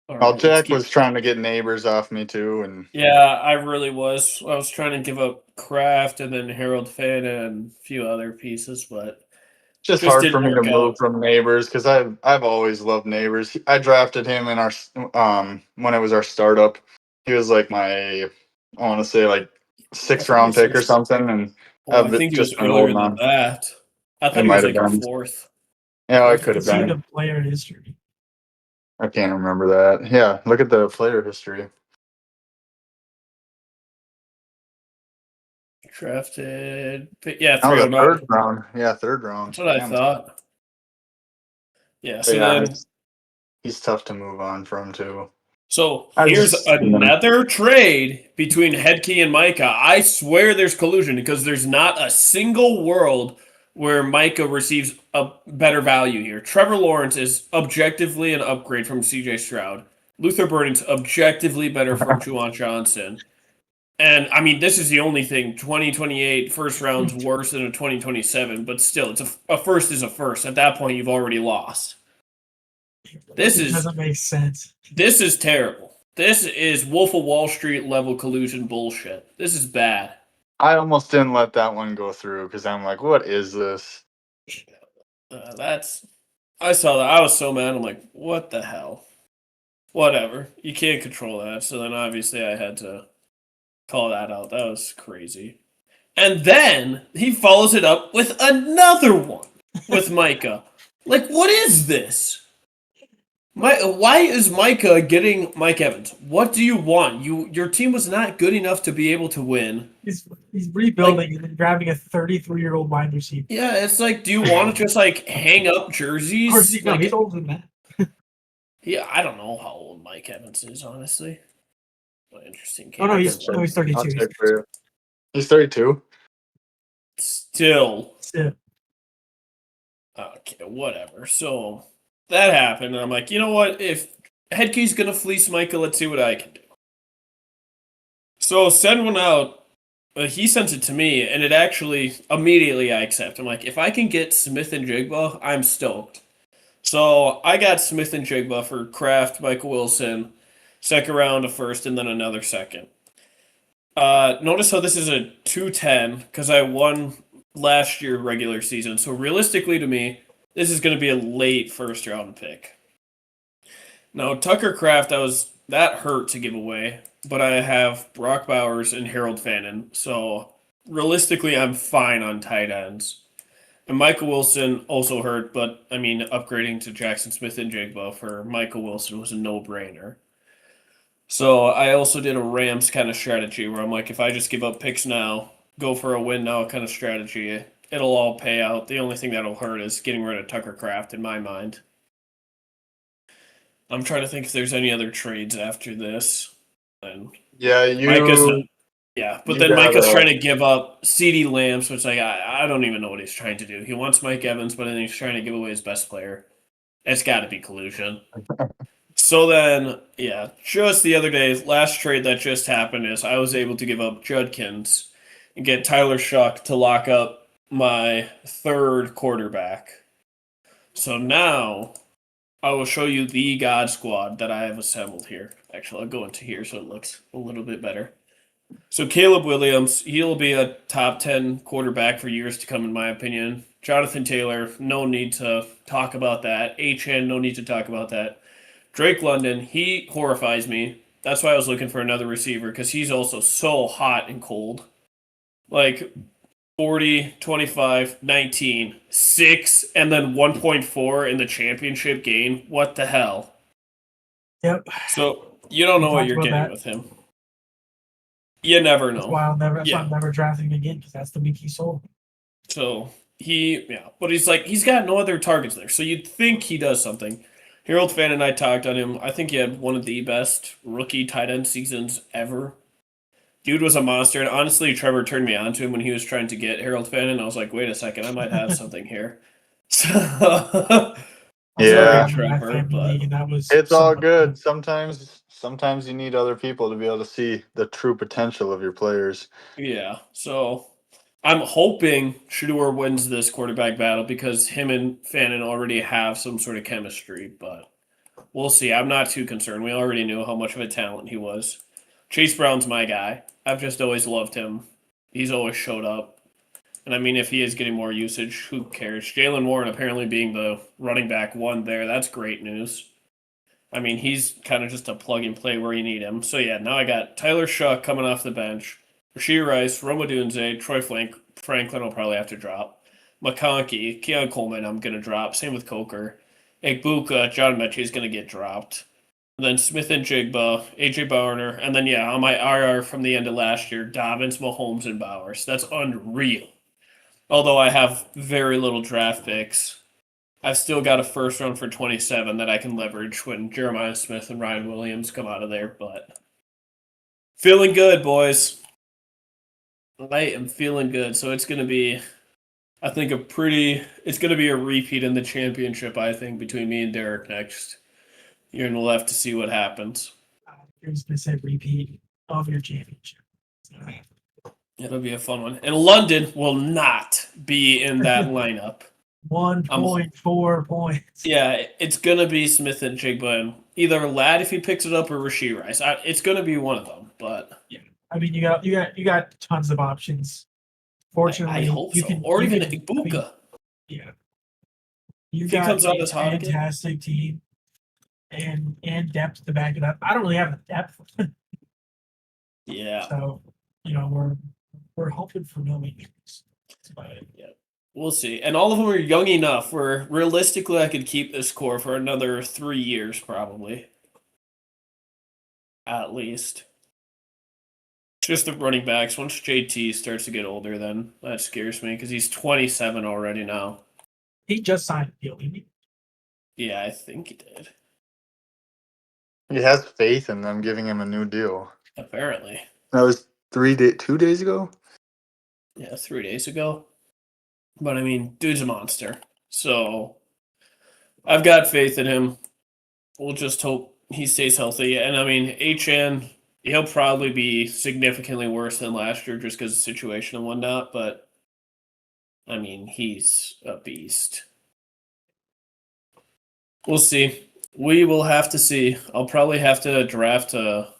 All Well, right, Jack was trying to get Neighbors off me too, and Yeah, I really was. I was trying to give up Kraft and then Harold Finn and a few other pieces, but just Just hard didn't for me to work move out. from Neighbors because I've always loved Neighbors. I drafted him in our when it was our startup. He was like my I want to say like 6th round pick or something, and Well, I I've think it was just been earlier holding than on. that. I thought It he was might have like a been. 4th. Yeah, it Fourth could have See been. the player history. I can't remember that. Yeah, look at the player history. Drafted. Yeah, Oh, the 309. 3rd round. Yeah, 3rd round. That's what I Damn. thought. Yeah, But so yeah, then he's tough to move on from too. so I here's just- another trade between Headkey and Micah. I swear there's collusion because there's not a single world where Micah receives a better value here. Trevor Lawrence is objectively an upgrade from CJ Stroud. Luther Burden's objectively better from Juwan Johnson. And I mean, this is the only thing. 2028 first round's worse than a 2027, but still, it's a first is a first. At that point, you've already lost. This doesn't make sense. This is terrible. This is Wolf of Wall Street level collusion bullshit. This is bad. I almost didn't let that one go through because I'm like, what is this? I saw that. I was so mad. I'm like, what the hell? Whatever. You can't control that. So then obviously I had to call that out. That was crazy. And then he follows it up with another one with Micah. Like, what is this? Why is Micah getting Mike Evans? What do you want? Your team was not good enough to be able to win. He's rebuilding and then grabbing a 33-year-old wide receiver. Yeah, it's like, do you want to just like hang up jerseys? Of course, he's older than that. Yeah, I don't know how old Mike Evans is, honestly. What interesting. Oh no, he's 32. He's 32. Still. Yeah. Okay, whatever. So that happened, and I'm like, you know what? If Headkey's gonna fleece Micah, let's see what I can do. So send one out. He sends it to me, and it actually immediately I accept. I'm like, if I can get Smith and Jigba, I'm stoked. So I got Smith and Jigba for Kraft, Michael Wilson, second round, a first, and then another second. Notice how this is a 210 because I won last year regular season. So realistically to me, this is going to be a late first round pick. Now Tucker Kraft, that hurt to give away, but I have Brock Bowers and Harold Fannin. So realistically, I'm fine on tight ends. And Michael Wilson also hurt, but I mean, upgrading to Jackson Smith and Jigba for Michael Wilson was a no-brainer. So I also did a Rams kind of strategy where I'm like, if I just give up picks now, go for a win now kind of strategy, it'll all pay out. The only thing that'll hurt is getting rid of Tucker Kraft in my mind. I'm trying to think if there's any other trades after this. And Yeah, but then Micah's trying to give up CeeDee Lambs, which like I don't even know what he's trying to do. He wants Mike Evans, but then he's trying to give away his best player. It's got to be collusion. So then, yeah, just the other day, last trade that just happened is I was able to give up Judkins and get Tyler Shuck to lock up my third quarterback. So now I will show you the God Squad that I have assembled here. Actually, I'll go into here so it looks a little bit better. So Caleb Williams, he'll be a top 10 quarterback for years to come, in my opinion. Jonathan Taylor, no need to talk about that. Achane, no need to talk about that. Drake London, he horrifies me. That's why I was looking for another receiver, because he's also so hot and cold. Like 40, 25, 19, 6, and then 1.4 in the championship game. What the hell? Yep. So you don't know what you're getting with him. You never know. That's why I'm never drafting him again, because that's the week he sold. So but he's got no other targets there. So you'd think he does something. Harold Fan and I talked on him. I think he had one of the best rookie tight end seasons ever. Dude was a monster, and honestly, Trevor turned me on to him when he was trying to get Harold Fan, and I was like, wait a second, I might have something here. So, yeah, Trevor, but it's all good. Sometimes you need other people to be able to see the true potential of your players. Yeah, so I'm hoping Shador wins this quarterback battle because him and Fannin already have some sort of chemistry, but we'll see. I'm not too concerned. We already knew how much of a talent he was. Chase Brown's my guy. I've just always loved him. He's always showed up. And I mean, if he is getting more usage, who cares? Jalen Warren apparently being the running back one there, that's great news. I mean, he's kind of just a plug and play where you need him. So yeah, now I got Tyler Shuck coming off the bench. Rasheed Rice, Roma Dunze, Troy Franklin will probably have to drop. McConkey, Keon Coleman I'm going to drop. Same with Coker. Egbuka, John Mechie is going to get dropped. And then Smith and Jigba, AJ Barner, and then on my IR from the end of last year, Dobbins, Mahomes, and Bowers. That's unreal. Although I have very little draft picks, I've still got a first round for 27 that I can leverage when Jeremiah Smith and Ryan Williams come out of there, but feeling good, boys. I am feeling good, so it's going to be, I think, it's going to be a repeat in the championship, I think, between me and Derek next. You're gonna have to see what happens. You're just gonna say repeat of your championship. It'll be a fun one. And London will not be in that lineup. 1.4 points. Yeah, it's gonna be Smith and Jigba, and either Ladd if he picks it up or Rashid Rice. It's gonna be one of them. But I mean, you got tons of options. Fortunately, I hope you so. can, Or you even can- Ibuka. yeah, you If he got comes out a as hot again. fantastic team and depth to back it up. I don't really have the depth, Yeah. so we're hoping for no injuries. That's about it. Yeah. We'll see. And all of them are young enough where realistically I could keep this core for another 3 years probably. At least. Just the running backs. Once JT starts to get older, then that scares me because he's 27 already now. He just signed a deal, didn't he? Yeah, I think he did. He has faith in them giving him a new deal. Apparently. That was 2 days ago. Yeah, 3 days ago. But I mean, dude's a monster. So I've got faith in him. We'll just hope he stays healthy. And I mean, HN, he'll probably be significantly worse than last year just because of the situation and whatnot. But I mean, he's a beast. We'll see. We will have to see. I'll probably have to draft a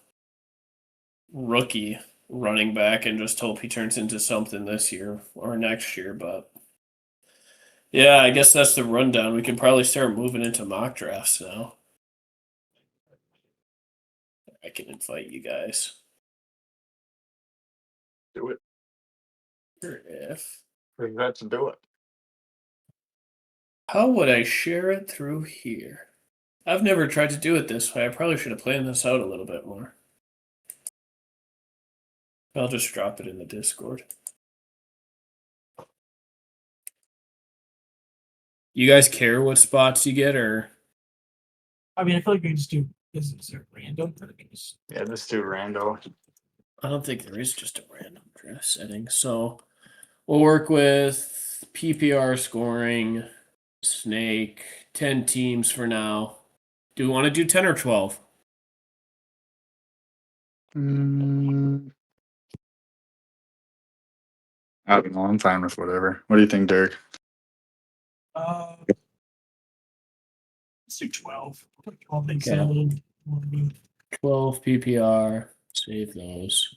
rookie running back and just hope he turns into something this year or next year. But yeah, I guess that's the rundown. We can probably start moving into mock drafts now. I can invite you guys. Do it. Or if. We got to do it. How would I share it through here? I've never tried to do it this way. I probably should have planned this out a little bit more. I'll just drop it in the Discord. You guys care what spots you get, or I mean, I feel like we can just do is there random? Yeah, just do rando. I don't think there is just a random draft setting. So we'll work with PPR scoring, Snake, 10 teams for now. Do we want to do 10 or 12? I don't know. I'm fine with whatever. What do you think, Derek? Let's do 12. 12 makes Okay. it a little more. 12 PPR. Save those.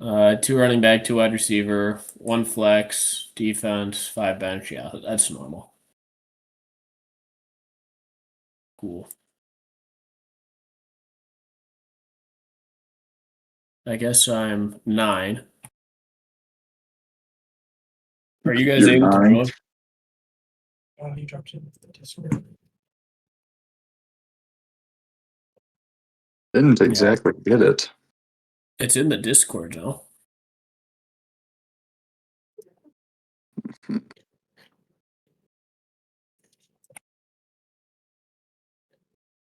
2 running back, 2 wide receiver, 1 flex, defense, 5 bench. Yeah, that's normal. Cool. I guess I'm 9. Are you guys You're able to 9. join? He dropped it in the Discord. Didn't exactly get it. It's in the Discord now.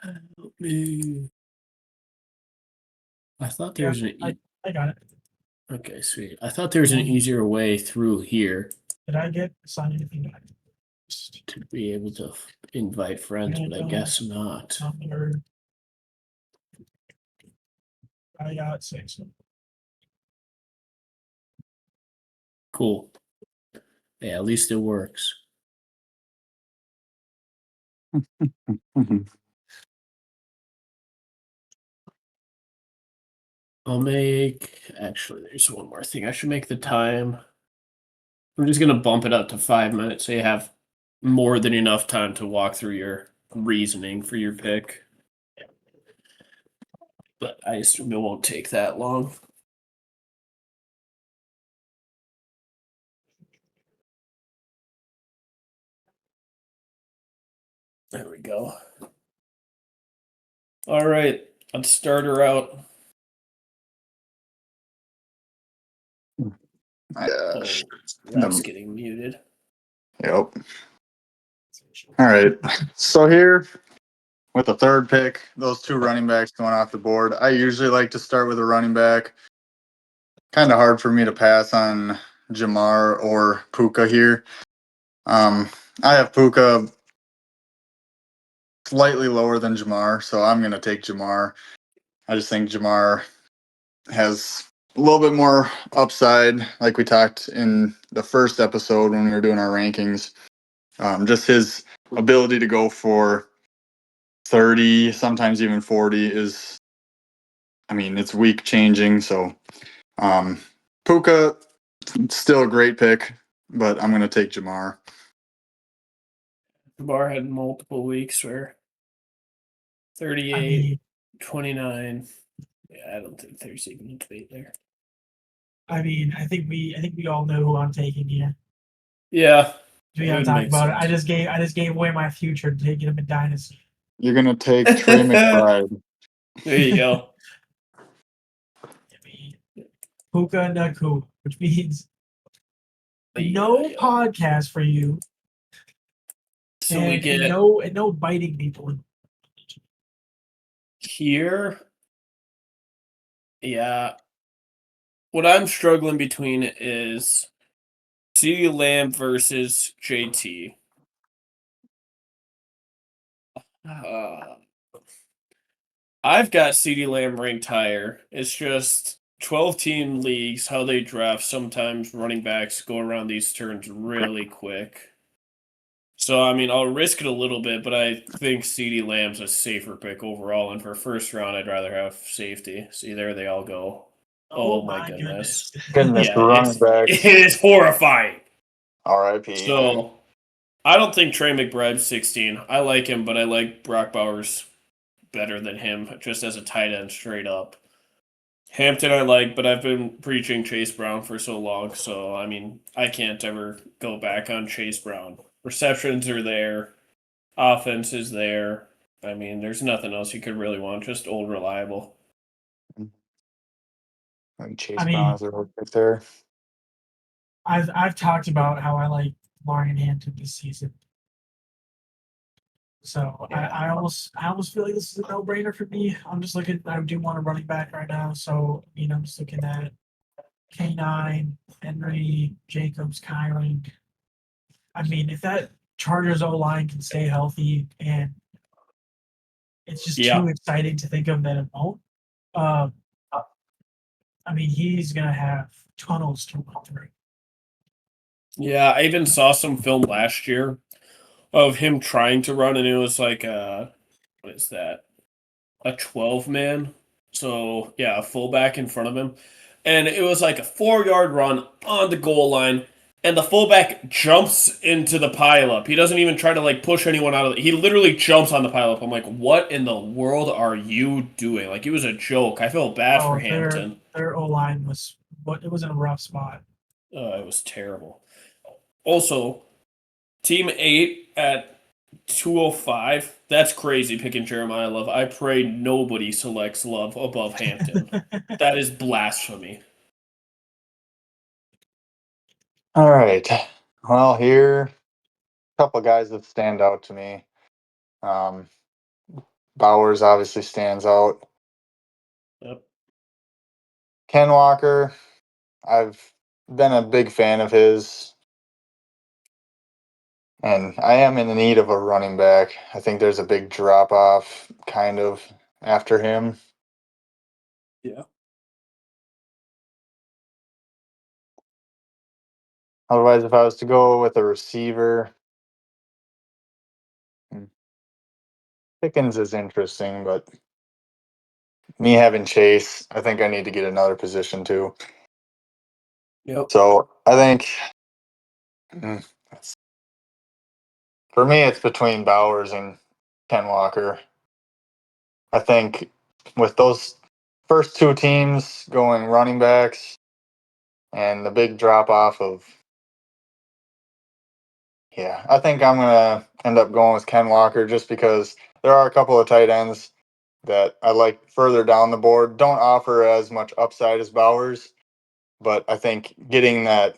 Help me. I thought there was an I got it. Okay, sweet. I thought there was an easier way through here Did I get assigned anything? to be able to invite friends, but I guess not. I got 6. Cool. Yeah, at least it works. I'll make, actually, there's one more thing. I should make the time. We're just going to bump it up to 5 minutes so you have more than enough time to walk through your reasoning for your pick. But I assume it won't take that long. There we go. All right, let's start her out. Gosh. That's getting muted. Yep. All right. So here, with the third pick, those 2 running backs going off the board. I usually like to start with a running back. Kind of hard for me to pass on Jamar or Puka here. I have Puka slightly lower than Jamar, so I'm going to take Jamar. I just think Jamar has a little bit more upside, like we talked in the first episode when we were doing our rankings. Just his ability to go for 30, sometimes even 40 is, I mean, it's week changing. So Puka, still a great pick, but I'm going to take Jamar. Bar had multiple weeks where 38, I mean, 29. Yeah, I don't think there's even a debate there. I think we all know who I'm taking here. Yeah. We It gotta would talk make about it. sense. I just gave away my future taking him in Dynasty. You're going to take Trey McBride. There you go. I mean, Puka Naku, which means no Yeah. podcast for you, So we get and no biting people. here. Yeah. What I'm struggling between is CeeDee Lamb versus JT. I've got CeeDee Lamb ranked higher. It's just 12-team leagues, how they draft. Sometimes running backs go around these turns really quick. So, I mean, I'll risk it a little bit, but I think CeeDee Lamb's a safer pick overall. And for first round, I'd rather have safety. See, there they all go. Oh my goodness. Goodness, Yeah, running backs. it is horrifying. R.I.P. So, I don't think Trey McBride's 16. I like him, but I like Brock Bowers better than him, just as a tight end, straight up. Hampton I like, but I've been preaching Chase Brown for so long, so I mean, I can't ever go back on Chase Brown. Receptions are there, offense is there. I mean, there's nothing else you could really want, just old reliable. And Chase I mean- Brown is a real pick there. I've talked about how I like Marion Hampton this season. So Yeah. I almost feel like this is a no-brainer for me. I'm just looking. I do want a running back right now, so I'm just looking at K9, Henry, Jacobs, Kyron. I mean, if that Chargers O line can stay healthy, and it's just Yeah. too exciting to think of that it won't. I mean, he's gonna have tunnels to run through. Yeah, I even saw some film last year of him trying to run, and it was like what is that? A 12-man. So yeah, a fullback in front of him. And it was like a 4-yard run on the goal line, and the fullback jumps into the pileup. He doesn't even try to like push anyone out of it. He literally jumps on the pileup. I'm like, what in the world are you doing? Like, it was a joke. I felt bad for Hampton. Their O line was it was in a rough spot. It was terrible. Also, Team 8 at 205. That's crazy picking Jeremiah Love. I pray nobody selects Love above Hampton. That is blasphemy. All right. Well, here, a couple of guys that stand out to me. Bowers obviously stands out. Yep. Ken Walker, I've been a big fan of his. And I am in the need of a running back. I think there's a big drop off kind of after him. Yeah. Otherwise, if I was to go with a receiver, Pickens is interesting, but me having Chase, I think I need to get another position too. Yep. So I think for me, it's between Bowers and Ken Walker. I think with those first two teams going running backs and the big drop off of, yeah, I think I'm going to end up going with Ken Walker just because there are a couple of tight ends that I like further down the board. Don't offer as much upside as Bowers, but I think getting that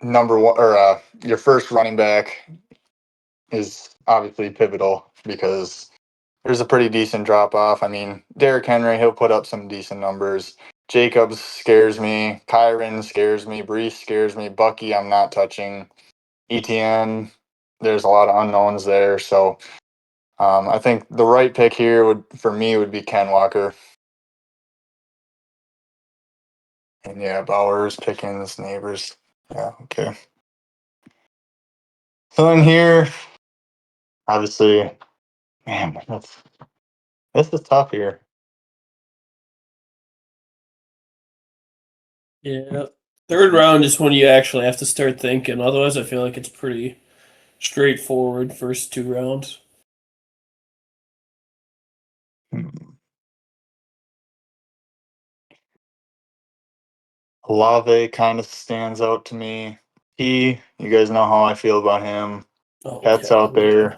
number one or your first running back is obviously pivotal because there's a pretty decent drop off. I mean, Derrick Henry, he'll put up some decent numbers. Jacobs scares me. Kyron scares me. Brees scares me. Bucky, I'm not touching. ETN, there's a lot of unknowns there. So I think the right pick here for me would be Ken Walker. And yeah, Bowers, Pickens, Neighbors. Yeah, okay. So in here, obviously, man, this is tough here. Yeah. Third round is when you actually have to start thinking. Otherwise, I feel like it's pretty straightforward first 2 rounds. Olave kind of stands out to me. You guys know how I feel about him. Oh, Pet's hell out there. yeah.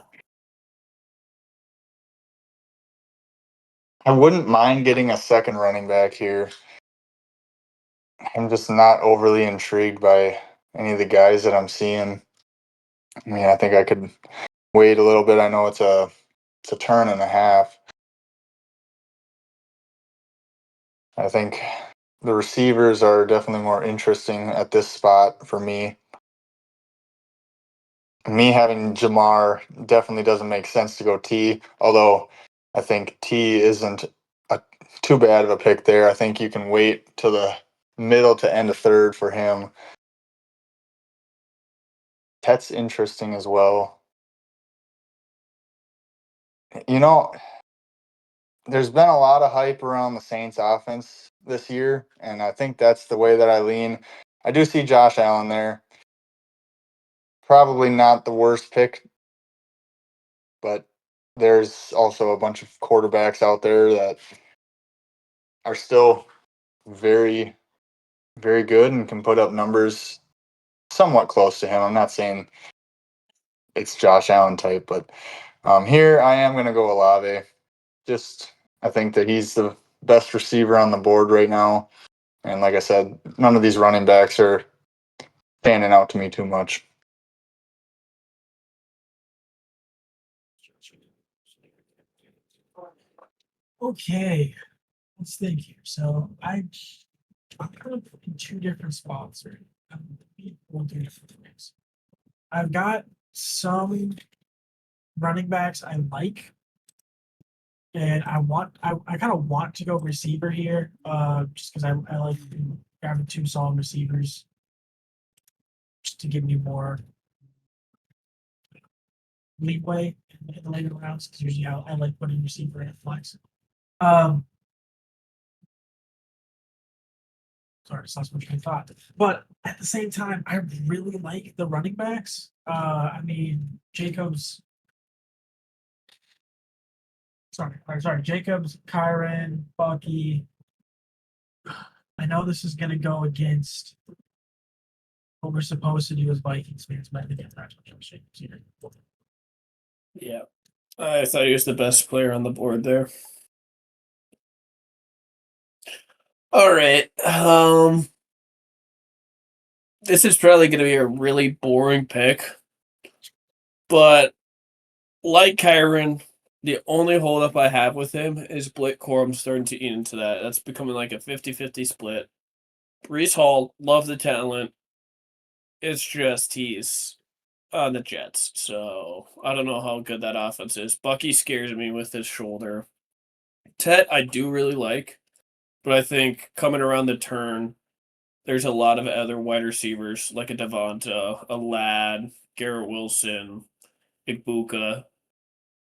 I wouldn't mind getting a second running back here. I'm just not overly intrigued by any of the guys that I'm seeing. I mean, I think I could wait a little bit. I know it's a turn and a half. I think the receivers are definitely more interesting at this spot for me. Me having Jamar definitely doesn't make sense to go T, although I think T isn't too bad of a pick there. I think you can wait till the middle to end of third for him. That's interesting as well. You know, there's been a lot of hype around the Saints offense this year, and I think that's the way that I lean. I do see Josh Allen there. Probably not the worst pick, but there's also a bunch of quarterbacks out there that are still very, very good and can put up numbers somewhat close to him. I'm not saying it's Josh Allen type, but here I am going to go Olave. I think that he's the best receiver on the board right now. And like I said, none of these running backs are standing out to me too much. Okay, let's think here. So I'm kind of in two different spots, or we'll do different things. I've got some running backs I like, and I kind of want to go receiver here, just because I like having two solid receivers, just to give me more leeway in the later rounds. Because usually I like putting receiver in flex. Sorry, it's not so much I thought. But at the same time, I really like the running backs. I mean, Jacobs. Sorry, Jacobs, Kyron, Bucky. I know this is going to go against what we're supposed to do as Vikings fans, but I think that's what I'm saying. Yeah. I thought he was the best player on the board there. All right. This is probably going to be a really boring pick, but like Kyron, the only holdup I have with him is Blake Corum starting to eat into that. That's becoming like a 50-50 split. Brees Hall, love the talent. It's just he's on the Jets, so I don't know how good that offense is. Bucky scares me with his shoulder. Tet, I do really like, but I think coming around the turn, there's a lot of other wide receivers like a Devonta, a Ladd, Garrett Wilson, Igbuka,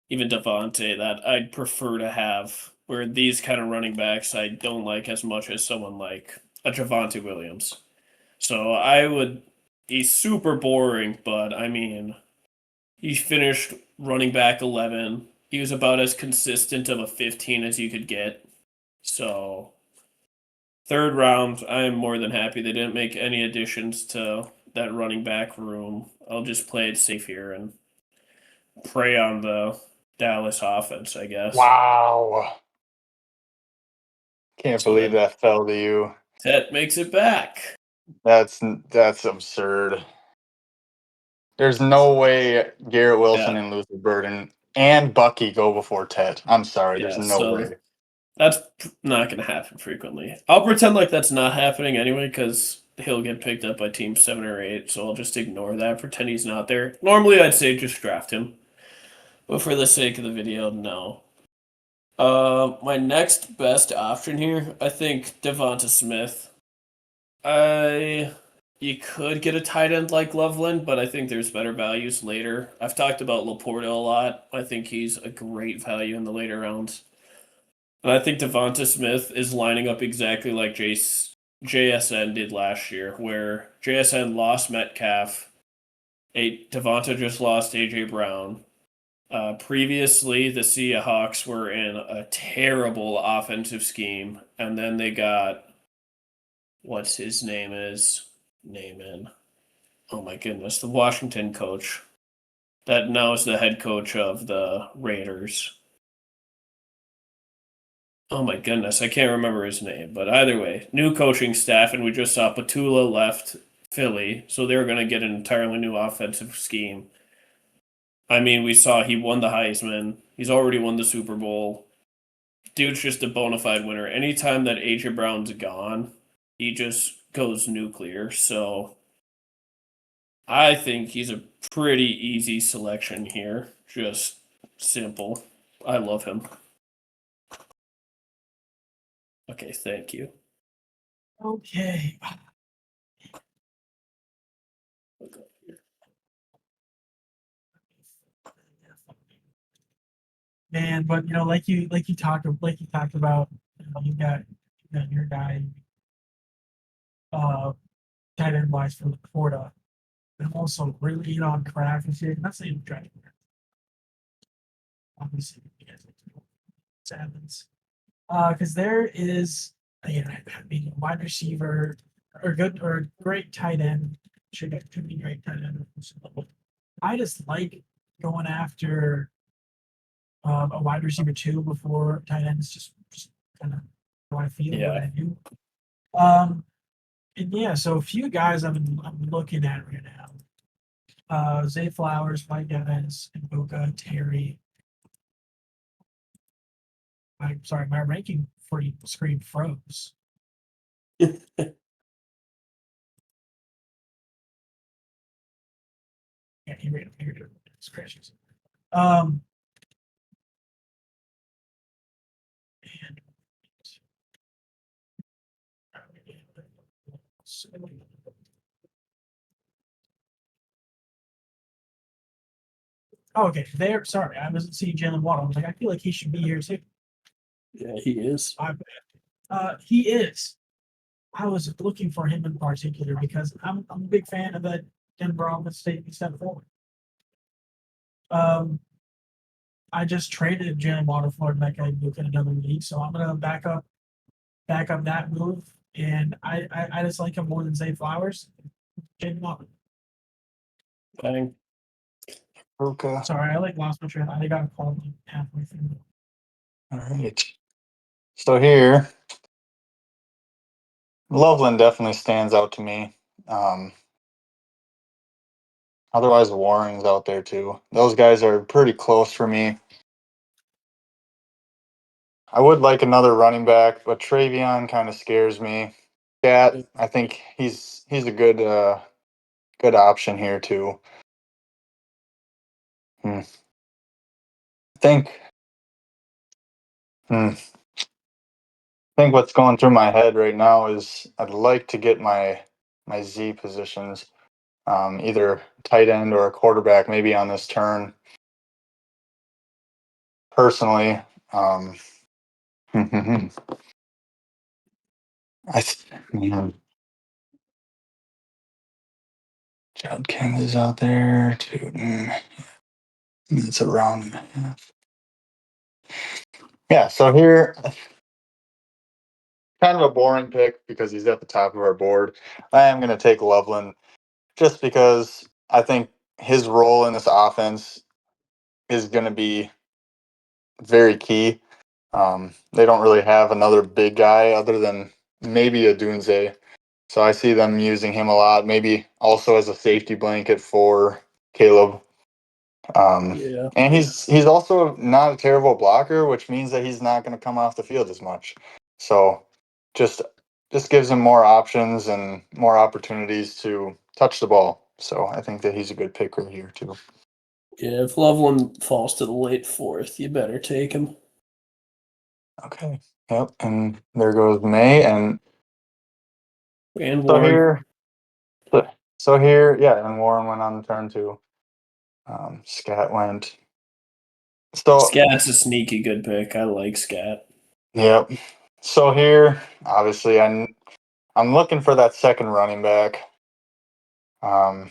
even Devontae that I'd prefer to have. Where these kind of running backs I don't like as much as someone like a Javonte Williams. So he's super boring, but I mean, he finished running back 11. He was about as consistent of a 15 as you could get. So, third round, I am more than happy they didn't make any additions to that running back room. I'll just play it safe here and prey on the Dallas offense, I guess. Wow. Can't So believe then that fell to you. Tet makes it back. That's absurd. There's no way Garrett Wilson Yeah. and Luther Burden and Bucky go before Ted. I'm sorry. There's Yeah, no so way. that's not going to happen frequently. I'll pretend like that's not happening anyway because he'll get picked up by team 7 or 8, so I'll just ignore that, pretend he's not there. Normally, I'd say just draft him. But for the sake of the video, no. My next best option here, I think Devonta Smith. You could get a tight end like Loveland, but I think there's better values later. I've talked about Laporta a lot. I think he's a great value in the later rounds. And I think Devonta Smith is lining up exactly like JSN did last year, where JSN lost Metcalf. Devonta just lost AJ Brown. Previously, the Seahawks were in a terrible offensive scheme, and then they got what's his name is name in. Oh my goodness, the Washington coach that now is the head coach of the Raiders. Oh my goodness, I can't remember his name, but either way, new coaching staff, and we just saw Petula left Philly, so they're going to get an entirely new offensive scheme. I mean, we saw he won the Heisman. He's already won the Super Bowl. Dude's just a bona fide winner. Anytime that AJ Brown's gone, he just goes nuclear. So I think he's a pretty easy selection here. Just simple. I love him. Okay, thank you. Okay. Man, but like you talked about, you got your guy, tight end wise for Laporta. I'm also really on Kraft this year. Not saying trying to obviously you guys like Sevens. Because there is again, I mean, wide receiver or great tight end could be great tight end. I just like going after a wide receiver too before tight end is just kind of how I feel what I do. And yeah, so a few guys I'm looking at right now. Zay Flowers, Mike Evans, and Boca Terry. I'm sorry, my ranking for you screen froze. Yeah, here we go. It's crashes. And oh, okay, there. Sorry, I wasn't seeing Jalen Waddle. I was like, I feel like he should be here too. Yeah, he is. He is. I was looking for him in particular because I'm a big fan of that Denver offense taking step forward. I just traded Jalen Waddle for that guy Luke in another league, so I'm gonna back up that move, and I just like him more than Zay Flowers. Jalen Waddle. Bang. Okay. Sorry, I lost my train. I got called halfway through. All right. So here, Loveland definitely stands out to me. Otherwise, Warren's out there too. Those guys are pretty close for me. I would like another running back, but Travion kind of scares me. Cat, I think he's a good option here too. I think. I think what's going through my head right now is I'd like to get my Z positions, either tight end or a quarterback, maybe on this turn. Personally, man, Child King is out there too. It's a round and a half. Yeah, so here, kind of a boring pick because he's at the top of our board. I am going to take Loveland just because I think his role in this offense is going to be very key. They don't really have another big guy other than maybe a Dunze. So I see them using him a lot, maybe also as a safety blanket for Caleb. And he's also not a terrible blocker, which means that he's not going to come off the field as much. So just gives him more options and more opportunities to touch the ball. So I think that he's a good pick right here too. Yeah, if Loveland falls to the late 4th, you better take him. Okay. Yep. And there goes May. And And so Warren. here, so here, yeah, and Warren went on the turn too. Scat went. So Scat's a sneaky good pick. I like Scat. yep. So here, obviously, I'm looking for that second running back. Hmm.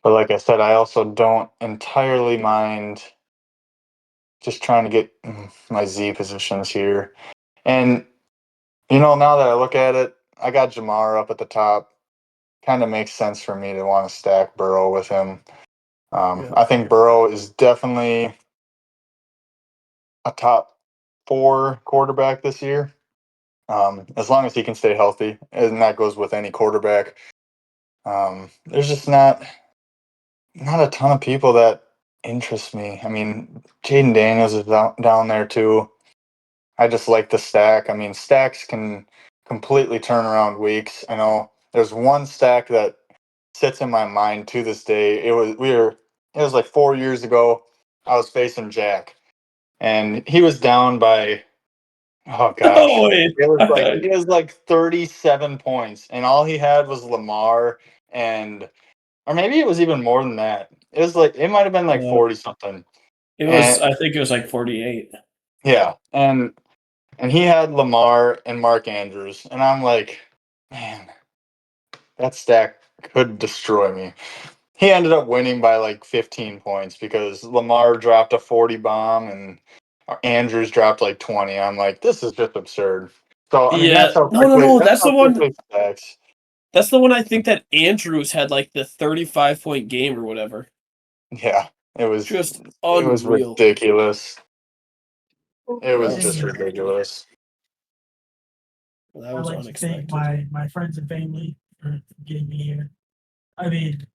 But like I said, I also don't entirely mind just trying to get my Z positions here. And now that I look at it, I got Jamar up at the top. Kind of makes sense for me to want to stack Burrow with him. Yeah. I think Burrow is definitely a top 4 quarterback this year, as long as he can stay healthy, and that goes with any quarterback. There's just not a ton of people that interest me. I mean, Jaden Daniels is down there too. I just like the stack. I mean, stacks can completely turn around weeks. I know there's one stack that sits in my mind to this day. It was like 4 years ago. I was facing Jack, and he was down by, oh gosh, Oh, wait. it was like 37 points, and all he had was Lamar, and or maybe it was even more than that. It might have been like 40 something. I think it was like 48. Yeah, and he had Lamar and Mark Andrews, and I'm like, man, that stack could destroy me. He ended up winning by like 15 points because Lamar dropped a 40 bomb and Andrews dropped like 20. I'm like, this is just absurd. So I mean, Yeah. No. that's That's the how one. quickly stacks. That's the one I think that Andrews had like the 35-point game or whatever. Yeah, Just it was unreal. ridiculous. It was That just Same here. ridiculous. that I was like to thank unexpected. my friends and family for getting me here. I mean,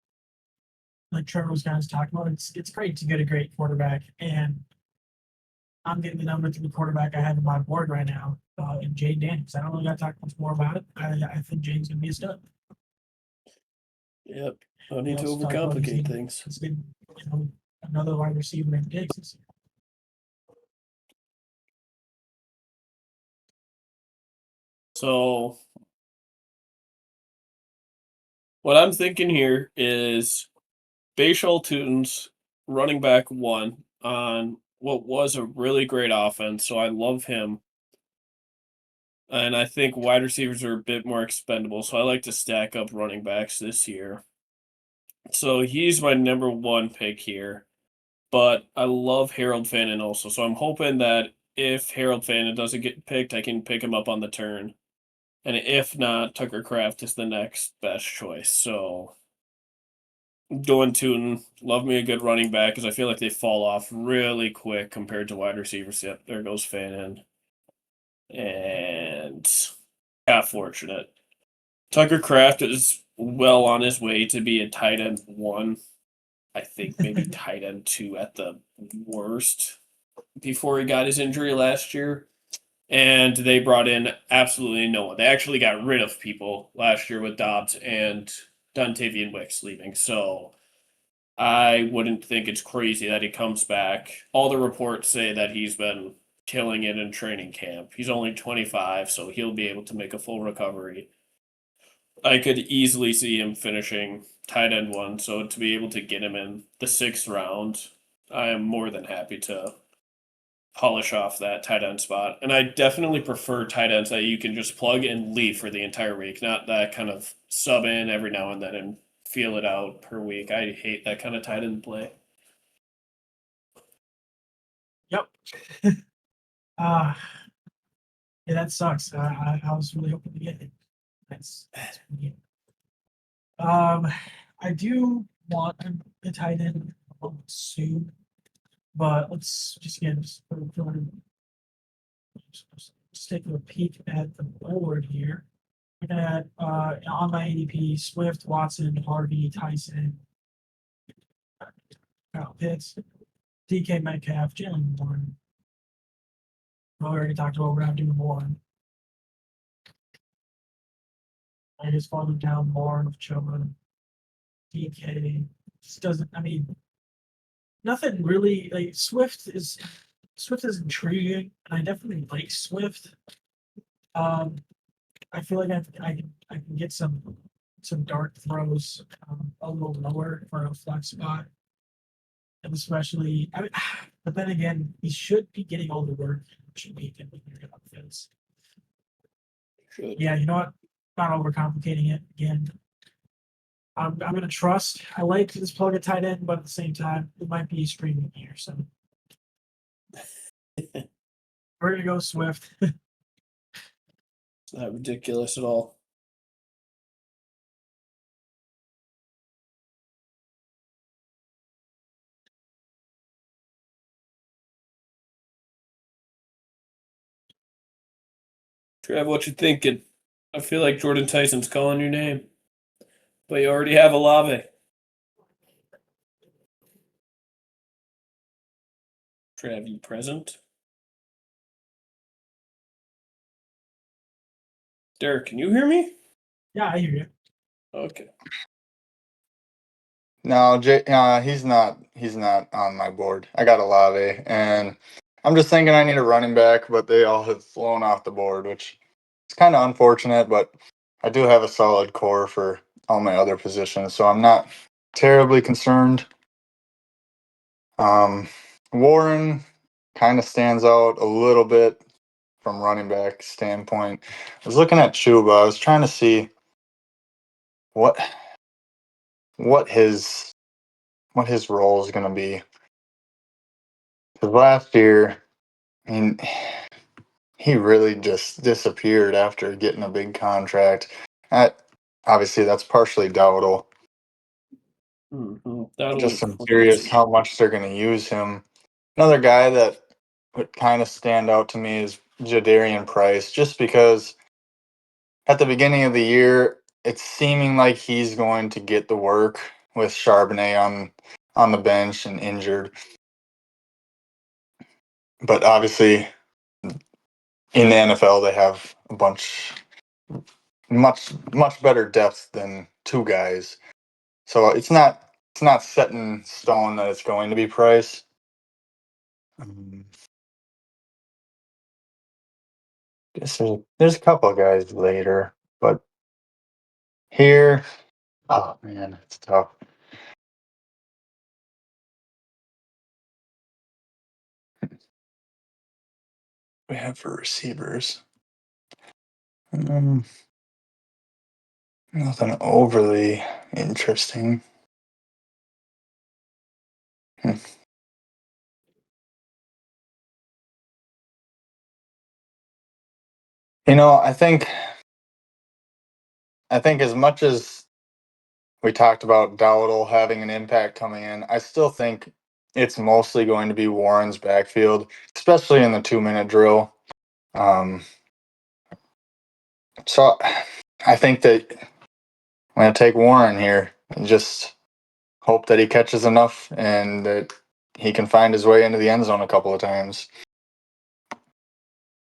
like Trevor was kind of talking about, it's great to get a great quarterback, and I'm getting the number 3 quarterback I have on my board right now, in Jay Daniels. I don't really got to talk much more about it. I think Jade's gonna be a stud. Yep. No We need to also talked about overcomplicate things. he's been, another wide receiver in Diggs. So what I'm thinking here is Bashal Tunes running back 1 on what was a really great offense, so I love him. And I think wide receivers are a bit more expendable, so I like to stack up running backs this year. So he's my number 1 pick here. But I love Harold Fannin also, so I'm hoping that if Harold Fannin doesn't get picked, I can pick him up on the turn. And if not, Tucker Kraft is the next best choice. So going Tootin, love me a good running back because I feel like they fall off really quick compared to wide receivers. Yep, there goes Fannin. And yeah, fortunate. Tucker Kraft is well on his way to be a tight end 1. I think maybe tight end 2 at the worst before he got his injury last year. And they brought in absolutely no one. They actually got rid of people last year with Dobbs and Dontavian Wicks leaving. So I wouldn't think it's crazy that he comes back. All the reports say that he's been killing it in training camp. He's only 25, so he'll be able to make a full recovery. I could easily see him finishing tight end 1. So to be able to get him in the 6th round, I am more than happy to polish off that tight end spot. And I definitely prefer tight ends that you can just plug and leave for the entire week, not that kind of sub in every now and then and feel it out per week. I hate that kind of tight end play. Yep. uh yeah, that sucks. I was really hoping to get it. That's pretty good. I do want a tight end soon, but let's just again just take a peek at the board here. Looking at on my ADP, Swift, Watson, Harvey, Tyson, Kyle Pitts, DK Metcalf, Jalen Warren. We already talked about we're not doing Warren. I just falling down more of children. DK just doesn't. I mean, nothing really. Like Swift is intriguing, and I definitely like Swift. Um, I feel like I can get some dart throws a little lower for a flex spot, and especially. I mean, but then again, he should be getting all the work. Should be getting the offense. Should. Yeah, you know what? Not overcomplicating it again. I'm gonna trust. I like this plug a tight end, but at the same time, it might be streaming here. So we're gonna go Swift. It's not ridiculous at all. Trev, what you thinking? I feel like Jordan Tyson's calling your name, but you already have Olave. Trev, you present? Derek, can you hear me? Yeah, I hear you. Okay. No, he's not. He's not on my board. I got Olave, and I'm just thinking I need a running back, but they all have flown off the board, which is kind of unfortunate. But I do have a solid core for all my other positions, so I'm not terribly concerned. Warren kind of stands out a little bit from running back standpoint. I was looking at Chuba. I was trying to see what what his what his role is going to be. Because last year, I mean, he really just disappeared after getting a big contract. Obviously, that's partially Dowdle. Mm-hmm. That'll Just I'm look curious how much they're going to use him. Another guy that would kind of stand out to me is Jadarian Price, just because at the beginning of the year, it's seeming like he's going to get the work with Charbonnet on the bench and injured. But obviously, in the NFL, they have a much better depth than two guys. So it's not set in stone that it's going to be Price. Guess there's a couple of guys later, but here, oh man, it's tough. We have for receivers. Nothing overly interesting. Hmm. I think as much as we talked about Dowdle having an impact coming in, I still think it's mostly going to be Warren's backfield, especially in the 2-minute drill. So I think that I'm going to take Warren here and just hope that he catches enough and that he can find his way into the end zone a couple of times.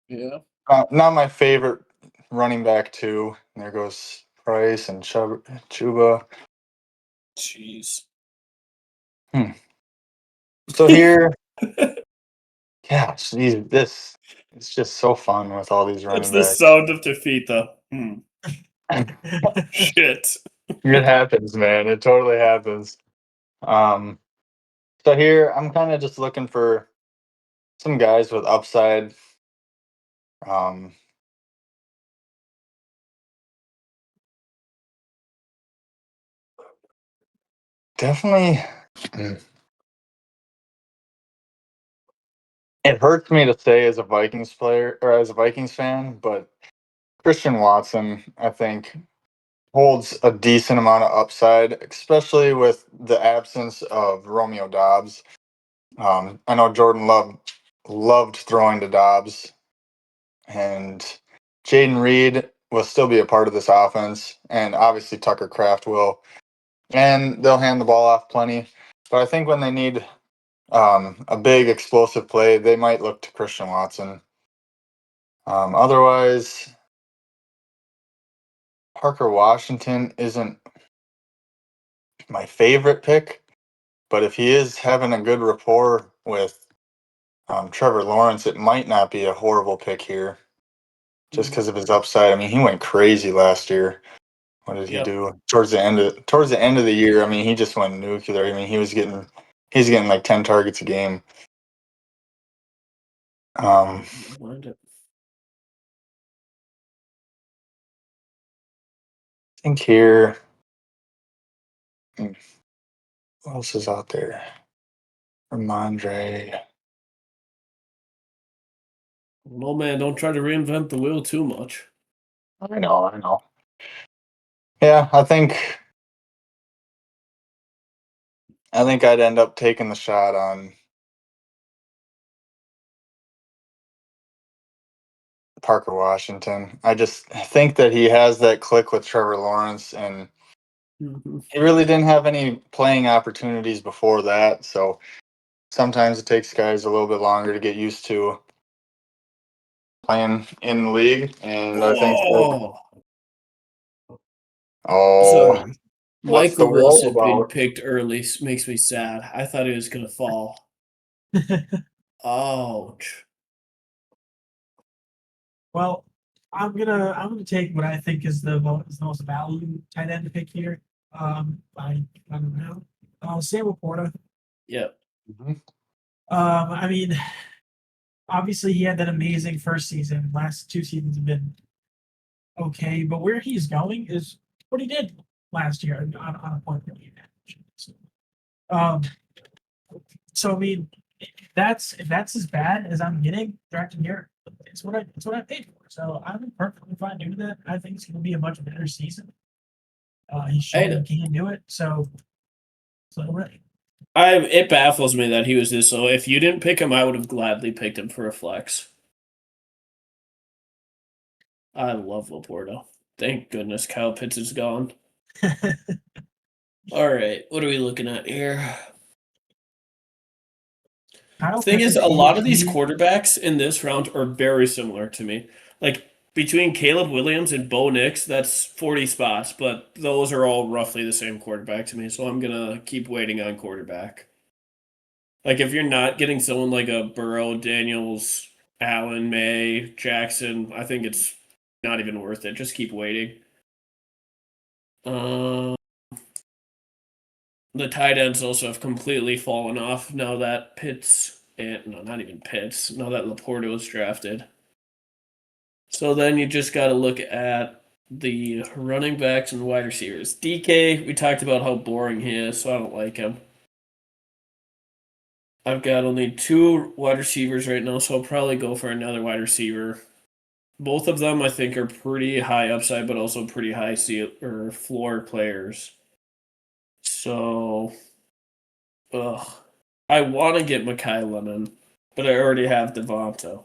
Yeah. Not my favorite running back, too. There goes Price and Chuba. Jeez. So here, gosh, this it's just so fun with all these It's running the backs. sound of defeat, though. Shit. It happens, man. It totally happens. Um, so here I'm kind of just looking for some guys with upside. Um, definitely, it hurts me to say as a Vikings player or as a Vikings fan, but Christian Watson, I think, holds a decent amount of upside, especially with the absence of Romeo Dobbs. I know Jordan Love loved throwing to Dobbs, and Jaden Reed will still be a part of this offense, and obviously Tucker Kraft will, and they'll hand the ball off plenty. But I think when they need a big explosive play, they might look to Christian Watson. Otherwise, Parker Washington isn't my favorite pick, but if he is having a good rapport with Trevor Lawrence, it might not be a horrible pick here, just because of his upside. I mean, he went crazy last year. What did he Yep. do towards the end of the year? I mean, he just went nuclear. I mean, he's getting like 10 targets a game. I think here, who else is out there? Ramondre. Well, man, don't try to reinvent the wheel too much. I know. Yeah, I think I'd end up taking the shot on Parker Washington. I just think that he has that click with Trevor Lawrence, and he really didn't have any playing opportunities before that. So sometimes it takes guys a little bit longer to get used to playing in the league. And I think that, Sorry. what's the Michael wall Wilson being about? picked early makes me sad. I thought he was going to fall. Ouch. Well, I'm gonna take what I think is the most value tight end pick here. I don't know. Sam Laporta. Yep. I mean, obviously he had that amazing first season. Last 2 seasons have been okay, but where he's going is what he did last year on a point per game average. So I mean, if that's as bad as I'm getting drafted here, it's what I paid for. So I'm perfectly fine doing that. I think it's going to be a much better season. He's shown he can do it. So right. It baffles me that he was this low. If you didn't pick him, I would have gladly picked him for a flex. I love Laporta. Thank goodness Kyle Pitts is gone. All right, what are we looking at here? Thing is, a lot of these quarterbacks in this round are very similar to me. Like between Caleb Williams and Bo Nix, that's 40 spots, but those are all roughly the same quarterback to me. So I'm gonna keep waiting on quarterback. Like if you're not getting someone like a Burrow, Daniels, Allen, May, Jackson, I think it's not even worth it. Just keep waiting. The tight ends also have completely fallen off now that not even Pitts, now that Laporta was drafted. So then you just got to look at the running backs and wide receivers. DK, we talked about how boring he is, so I don't like him. I've got only 2 wide receivers right now, so I'll probably go for another wide receiver. Both of them, I think, are pretty high upside, but also pretty high floor players. So, I want to get Mekhi Lemon, but I already have Devonta.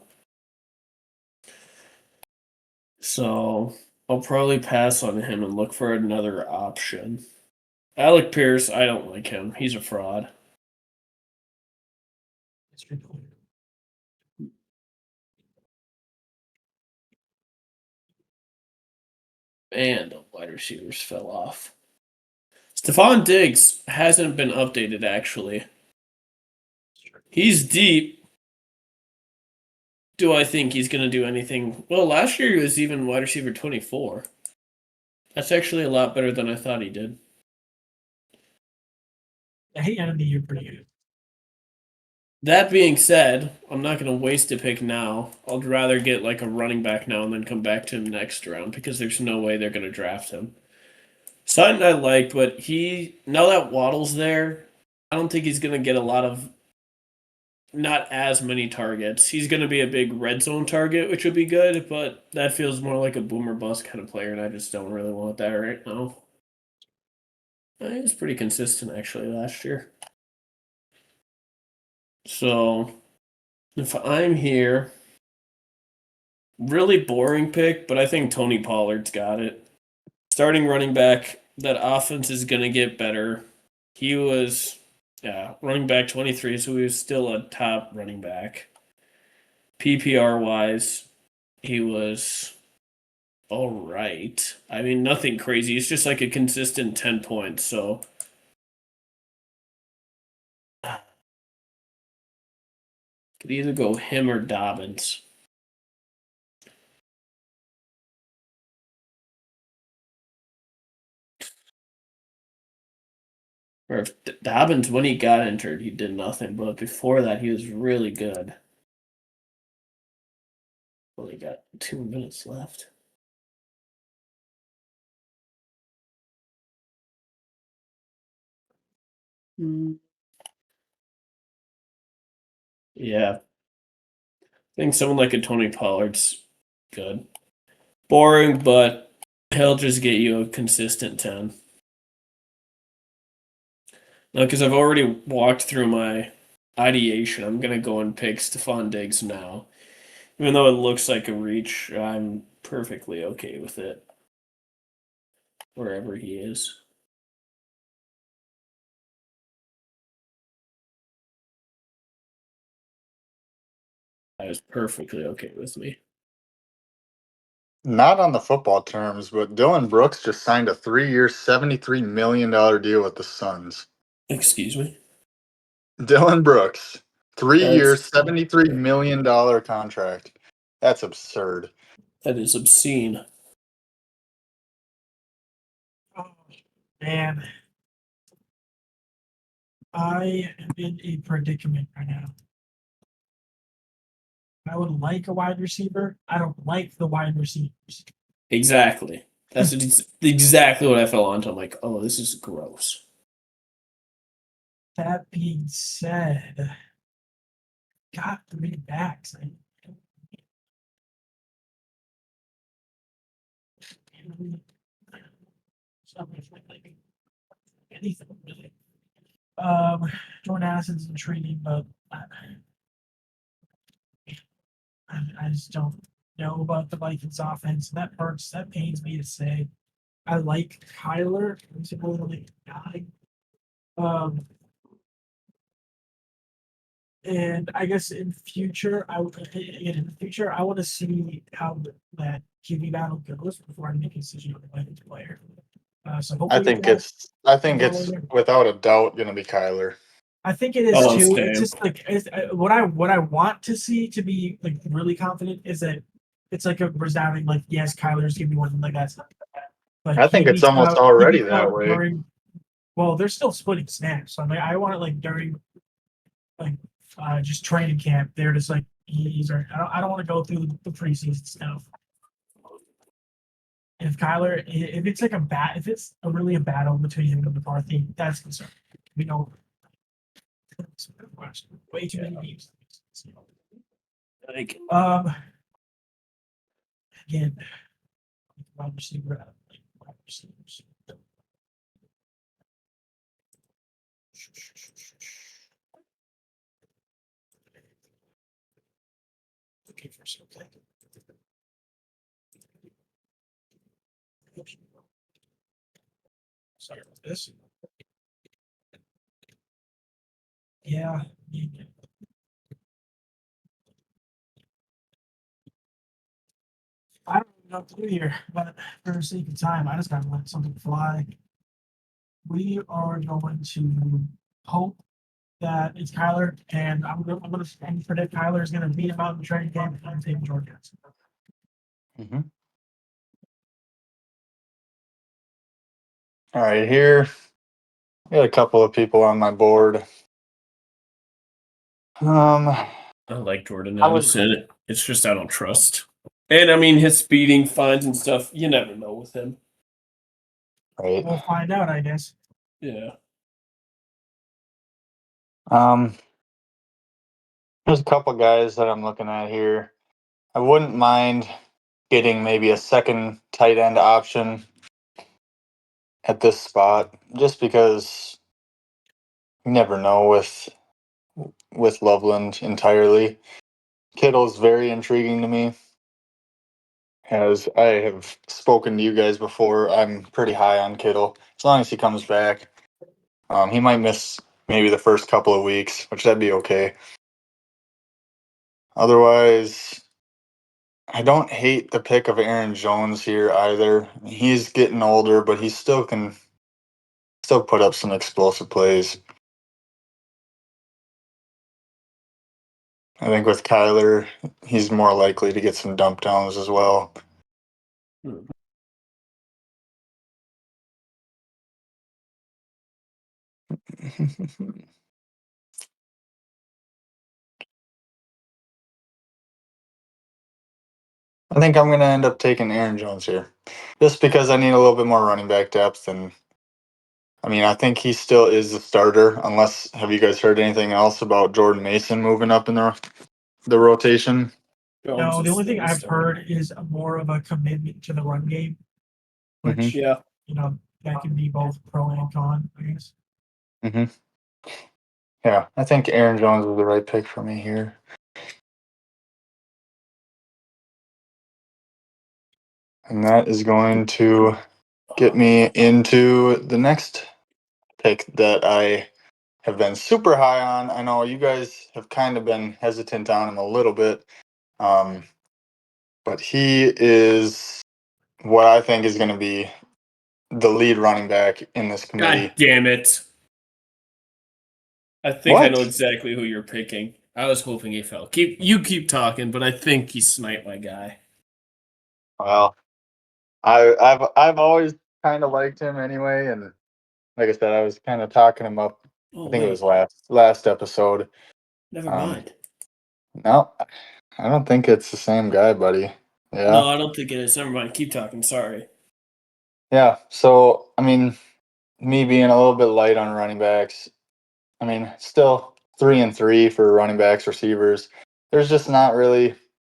So, I'll probably pass on him and look for another option. Alec Pierce, I don't like him. He's a fraud. And the wide receivers fell off. Stephon Diggs hasn't been updated, actually. He's deep. Do I think he's going to do anything? Well, last year he was even wide receiver 24. That's actually a lot better than I thought he did. He ended the year pretty good. That being said, I'm not going to waste a pick now. I'd rather get like a running back now and then come back to him next round because there's no way they're going to draft him. Sutton I like, but now that Waddle's there, I don't think he's going to get not as many targets. He's going to be a big red zone target, which would be good, but that feels more like a boomer bust kind of player, and I just don't really want that right now. He was pretty consistent actually last year. So if I'm here, really boring pick, but I think Tony Pollard's got it. Starting running back, that offense is going to get better. He was, running back 23, so he was still a top running back. PPR-wise, he was all right. I mean, nothing crazy. It's just like a consistent 10 points. So could either go him or Dobbins. Or if Dobbins, when he got injured, he did nothing. But before that, he was really good. Only got 2 minutes left. Yeah. I think someone like a Tony Pollard's good. Boring, but he'll just get you a consistent 10. No, because I've already walked through my ideation. I'm going to go and pick Stephon Diggs now. Even though it looks like a reach, I'm perfectly okay with it. Wherever he is. That is perfectly okay with me. Not on the football terms, but Dylan Brooks just signed a 3-year, $73 million deal with the Suns. Excuse me? Dylan Brooks, 3-year, That's $73 million contract. That's absurd. that is obscene. Oh, man. I am in a predicament right now. I would like a wide receiver. I don't like the wide receivers. Exactly. That's exactly what I fell onto. I'm like, oh, this is gross. That being said, got 3 backs. Anything really. Jordan Addison's intriguing, but I just don't know about the Vikings offense. That hurts. That pains me to say. I like Kyler. He's a really guy. And I guess in future, I want to see how that QB battle goes before I make a decision on the Vikings player. So I hopefully, think it's without a doubt going to be Kyler. I think it is Oh, too. same. It's just like what I want to see to be like really confident is that it's like a resounding like yes, Kyler's gonna be one like that. But I think it's almost already that way. Well, they're still splitting snaps. So I want it like during like just training camp. They're just like he's. I don't want to go through the preseason stuff. If Kyler, if it's like if it's really a battle between him and McCarthy, that's concerning. We know way too many games. Like, Again, wide receiver, wide receivers. Looking for something. Sorry about this. Yeah. I don't know what to do here, but for the sake of time, I just gotta let something fly. We are going to hope that it's Kyler, and I'm gonna predict Kyler is gonna beat him out in the training camp and take Georgia. Mm-hmm. All right, here I got a couple of people on my board. I like Jordan I would- Addison. It's just I don't trust. And I mean, his speeding fines and stuff, you never know with him. Right. We'll find out, I guess. Yeah. There's a couple guys that I'm looking at here. I wouldn't mind getting maybe a second tight end option at this spot, just because you never know with Loveland entirely. Kittle's very intriguing to me. As I have spoken to you guys before, I'm pretty high on Kittle. As long as he comes back, he might miss maybe the first couple of weeks, which that'd be okay. Otherwise, I don't hate the pick of Aaron Jones here either. He's getting older, but he still can put up some explosive plays. I think with Kyler, he's more likely to get some dump downs as well. I think I'm going to end up taking Aaron Jones here, just because I need a little bit more running back depth. And I mean, I think he still is the starter. Unless, have you guys heard anything else about Jordan Mason moving up in the rotation? No, the only thing I've heard is more of a commitment to the run game, which Yeah. That can be both pro and con, I guess. Yeah, I think Aaron Jones was the right pick for me here. And that is going to get me into the next pick that I have been super high on. I know you guys have kind of been hesitant on him a little bit. But he is what I think is going to be the lead running back in this committee. God damn it. I think I know exactly who you're picking. I was hoping he fell. Keep talking, but I think he sniped my guy. Well, I've always kind of liked him anyway, and like I said, I was kind of talking him up. I think it was last episode. Never mind. No, I don't think it's the same guy, buddy. Yeah. No, I don't think it is. Never mind. Keep talking. Sorry. Yeah. So I mean, me being a little bit light on running backs, I mean, still 3-3 for running backs, receivers. There's just not really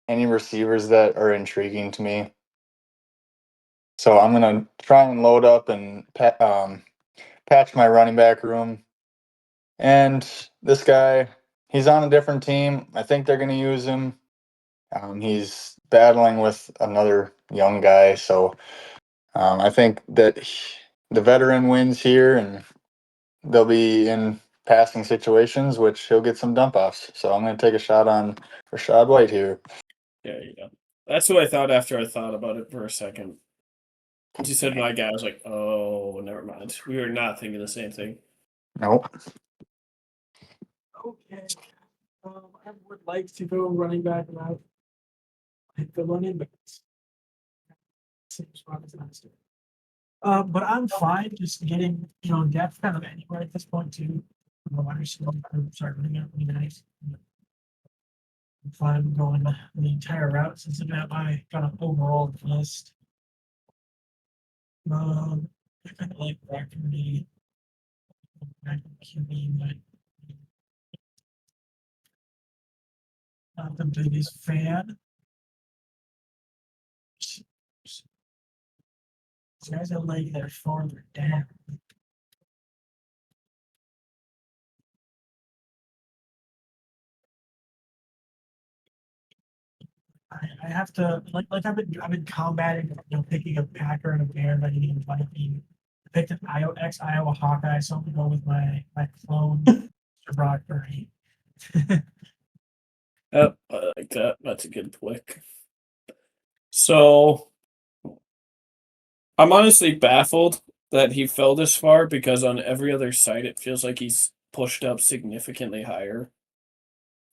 any receivers that are intriguing to me. So I'm gonna try and load up and patch my running back room. And this guy, he's on a different team. I think they're gonna use him. He's battling with another young guy, so I think that the veteran wins here, and they'll be in passing situations, which he'll get some dump offs. So I'm going to take a shot on Rashad White here. There you go. That's what I thought after I thought about it for a second. Once you said my guy, I was like, oh, never mind. We were not thinking the same thing. Nope. Okay. I would like to go running back and I pick the running back. Same spot as last year. But I'm fine just getting, depth kind of anywhere at this point too. Sorry, running out really nice. I'm fine going the entire route since I'm at my kind of overall list. I kind of like Raccoon. Not the biggest fan. These guys are like they're farther down. I have to like I've been combating picking a Packer and a Bear by getting Viking. I picked an Iowa Hawkeye, so I'm gonna go with my clone Brock Purdy. Yep, I like that. That's a good pick. So I'm honestly baffled that he fell this far because on every other site it feels like he's pushed up significantly higher.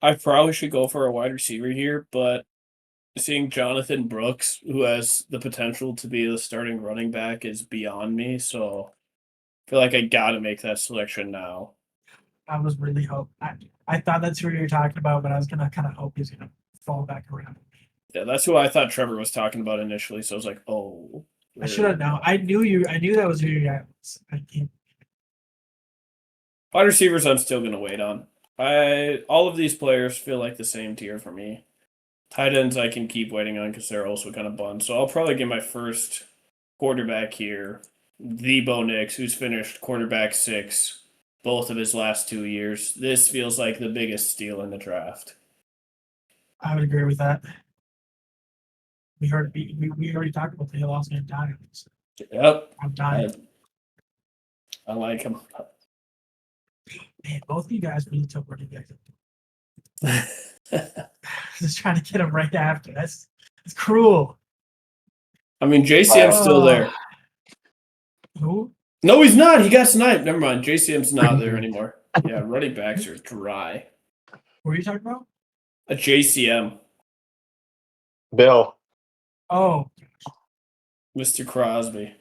I probably should go for a wide receiver here, but seeing Jonathan Brooks, who has the potential to be the starting running back, is beyond me. So I feel like I got to make that selection now. I was really I thought that's who you were talking about, but I was gonna kind of hope he's gonna fall back around. Yeah, that's who I thought Trevor was talking about initially. So I was like, oh. I should have known. I knew that was who you guy was. I can't. Wide receivers, I'm still gonna wait on. All of these players feel like the same tier for me. Tight ends I can keep waiting on because they're also kind of buns. So I'll probably get my first quarterback here, the Bo Nix, who's finished quarterback 6 both of his last 2 years. This feels like the biggest steal in the draft. I would agree with that. We already talked about the lost name dying. So Yep. I'm dying. I like him. Man, both of you guys really took running backs. Just trying to get him right after. It's cruel. I mean, JCM's still there. Who? No, he's not. He got sniped. Never mind. JCM's not there anymore. Yeah, running backs are dry. What are you talking about? A JCM, Bill. Oh, Mr. Crosby.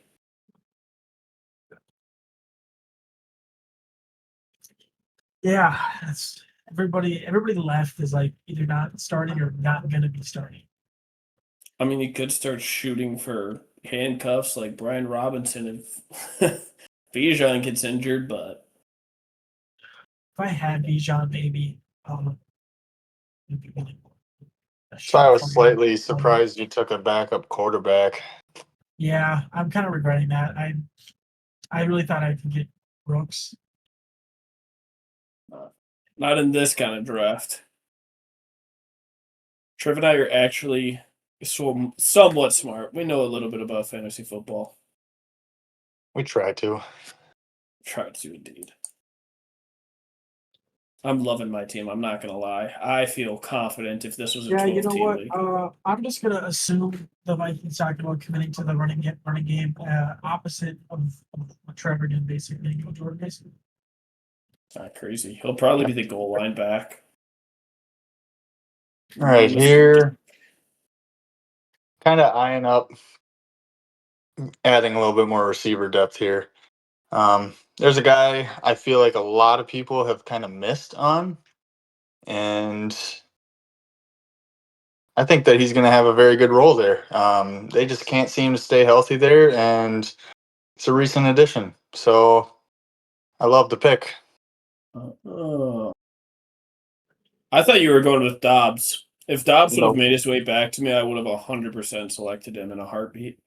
yeah. That's everybody. Everybody left is like either not starting or not gonna be starting. I mean, you could start shooting for handcuffs like Brian Robinson if Bijan gets injured, but If I had Bijan, maybe. It'd be really So I was for me. slightly surprised you took a backup quarterback. Yeah, I'm kind of regretting that. I really thought I could get Brooks. not in this kind of draft. Trev and I are actually somewhat smart. We know a little bit about fantasy football. We try to. Try to indeed. I'm loving my team. I'm not gonna lie. I feel confident if this was a 12 Yeah, you know team what? league. I'm just gonna assume the Vikings talked about committing to the running game, opposite of what Trevor did, basically. Go Jordan Mason. Not crazy. He'll probably be the goal line back. All right, here, kind of eyeing up, adding a little bit more receiver depth here. There's a guy I feel like a lot of people have kind of missed on, and I think that he's going to have a very good role there. They just can't seem to stay healthy there, and it's a recent addition. So I love the pick. I thought you were going with Dobbs. If Dobbs would have Nope. made his way back to me, I would have 100% selected him in a heartbeat.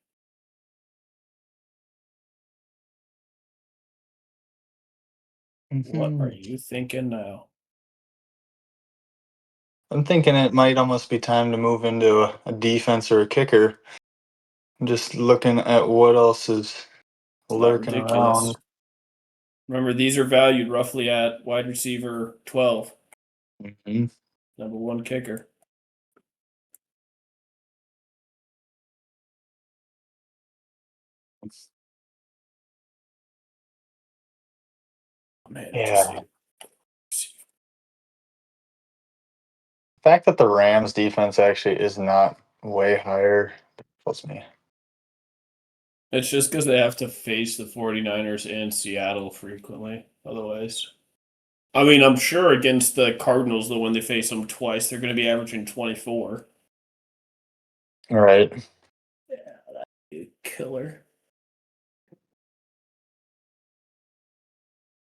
What are you thinking now? I'm thinking it might almost be time to move into a defense or a kicker. I'm just looking at what else is It's not lurking ridiculous. around. Remember, these are valued roughly at wide receiver 12. Mm-hmm. Number one kicker. Man, Yeah. The fact that the Rams defense actually is not way higher plus me. It's just because they have to face the 49ers and Seattle frequently. Otherwise, I mean, I'm sure against the Cardinals, though, when they face them twice, they're going to be averaging 24. Right. Yeah, that'd be a killer.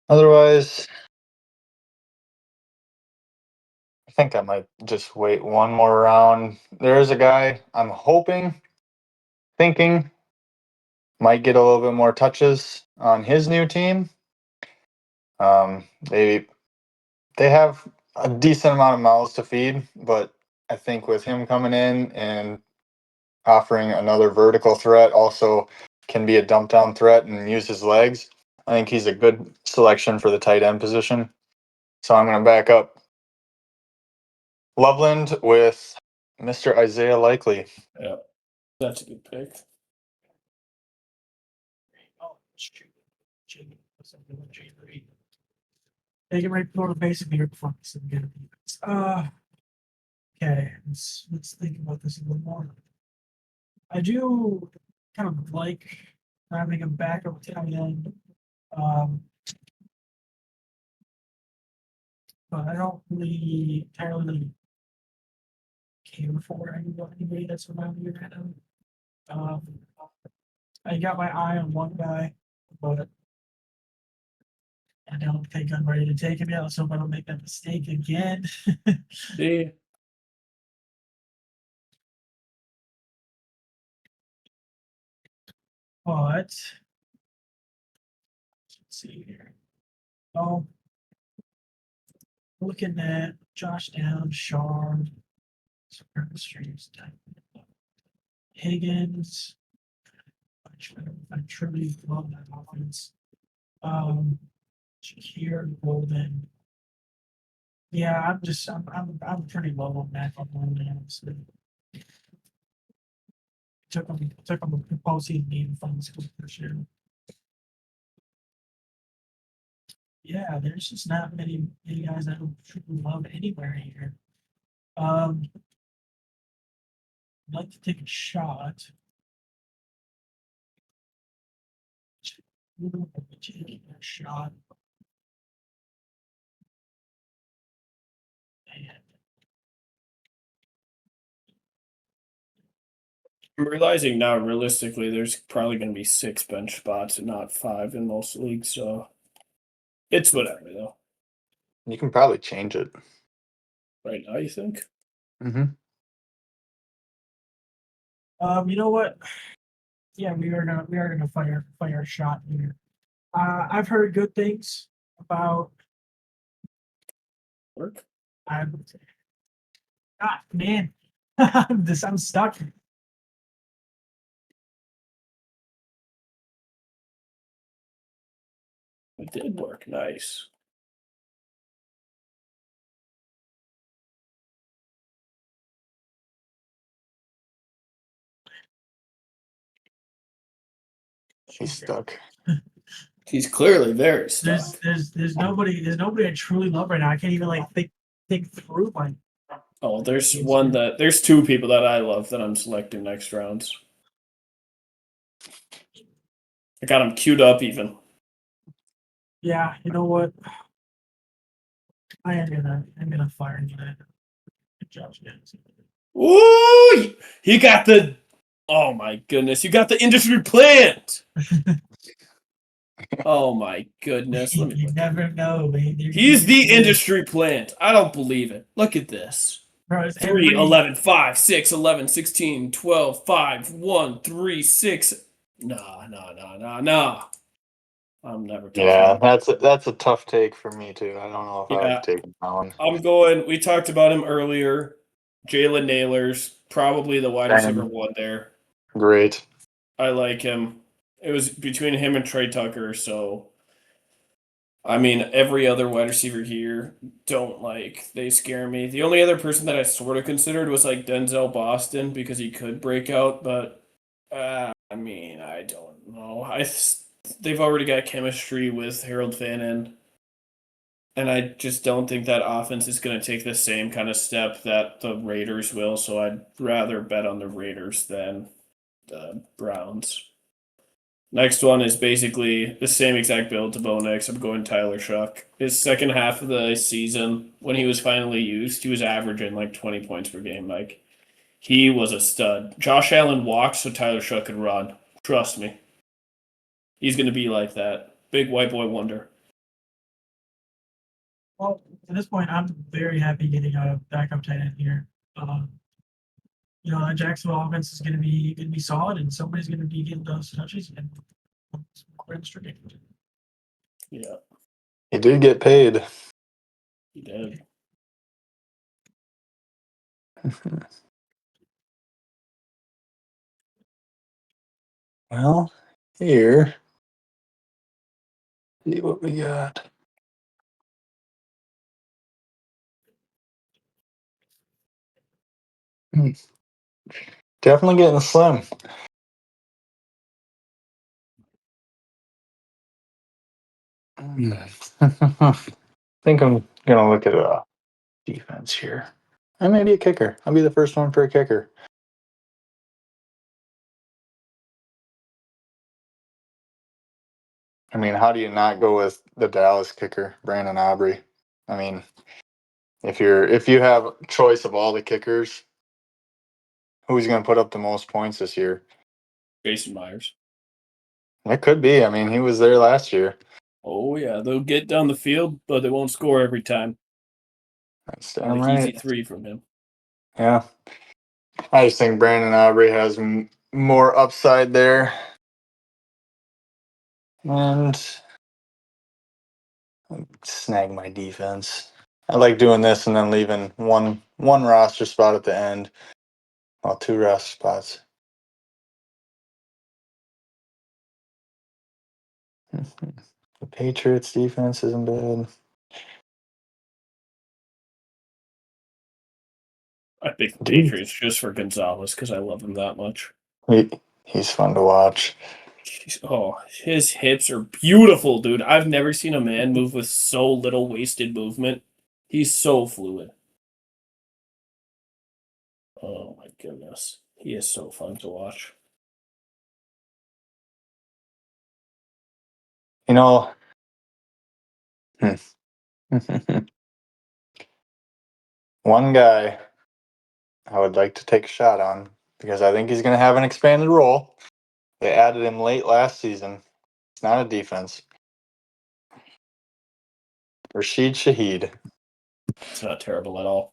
Otherwise, I think I might just wait one more round. There's a guy I'm thinking might get a little bit more touches on his new team. They have a decent amount of mouths to feed, but I think with him coming in and offering another vertical threat, also can be a dump down threat and use his legs. I think he's a good selection for the tight end position. So I'm going to back up Loveland with Mr. Isaiah Likely. Yeah, that's a good pick. Oh, shoot. Take it right for the basic here before we get it. Okay, let's think about this a little more. I do kind of like having a backup tight end. But I don't really entirely care for anybody that's around me right now. I got my eye on one guy, but I don't think I'm ready to take him yet, so I'm gonna make that mistake again. See? But let's see here. Oh, looking at Josh Down, Shard, streams, Higgins. I truly love that offense. Shakir, Golden. Yeah, I'm pretty low on that one, honestly. took him the postseason game from the school this year. Yeah, there's just not many guys I don't truly love anywhere here. I'd like to take a shot. Taking a shot. Man. I'm realizing now, realistically, there's probably going to be 6 bench spots and not 5 in most leagues, so it's whatever, though. You can probably change it. Right now, you think? Mm-hmm. You know what? Yeah, we are gonna fire a shot here. I've heard good things about. Work? I'm, man, I'm stuck. It did work. Nice. He's stuck. He's clearly very stuck. There's nobody I truly love right now. I can't even like think through my. Oh, there's 2 people that I love that I'm selecting next rounds. I got them queued up even. Yeah, you know what? I'm gonna fire that. Good job, guys. Ooh, he got the. Oh my goodness, you got the industry plant. Oh my goodness. Let me You look. never know, man. He's the industry plant. I don't believe it. Look at this. Bro, it's 3, every- 11, 5, 6, 11, 16, 12, 5, 1, 3, 6. Nah. I'm never touching Yeah, him. that's a tough take for me too. I don't know if I Yeah. would take that one. I'm going. We talked about him earlier. Jalen Nailor's probably the wide receiver 1 there. Great. I like him. It was between him and Trey Tucker, so I mean, every other wide receiver here don't like. They scare me. The only other person that I sort of considered was like Denzel Boston because he could break out, but I mean, I don't know. They've already got chemistry with Harold Fannin, and I just don't think that offense is going to take the same kind of step that the Raiders will. So I'd rather bet on the Raiders than the Browns. Next one is basically the same exact build to Bo Nix. I'm going Tyler Shuck. His second half of the season, when he was finally used, he was averaging like 20 points per game. Like, he was a stud. Josh Allen walked so Tyler Shuck could run. Trust me. He's going to be like that. Big white boy wonder. Well, at this point, I'm very happy getting a backup tight end here. You know, that Jacksonville offense is gonna be solid, and somebody's gonna be getting those touches and quite strict. Yeah, He did get paid. he did. Well, here. See what we got. Definitely getting slim. I think I'm gonna look at a defense here. And maybe a kicker. I'll be the first one for a kicker. I mean, how do you not go with the Dallas kicker, Brandon Aubrey? I mean, if you have choice of all the kickers, who's going to put up the most points this year? Jason Myers. It could be. I mean, he was there last year. Oh, yeah. They'll get down the field, but they won't score every time. That's damn Like right. easy 3 from him. Yeah. I just think Brandon Aubrey has more upside there. And snag my defense. I like doing this and then leaving one roster spot at the end. Well, 2 roster spots. The Patriots defense isn't bad. I picked the Patriots just for Gonzalez because I love him that much. He's fun to watch. Oh, his hips are beautiful, dude. I've never seen a man move with so little wasted movement. He's so fluid. Oh my goodness. He is so fun to watch. You know, one guy I would like to take a shot on because I think he's going to have an expanded role. They added him late last season. It's not a defense. Rashid Shaheed. It's not terrible at all.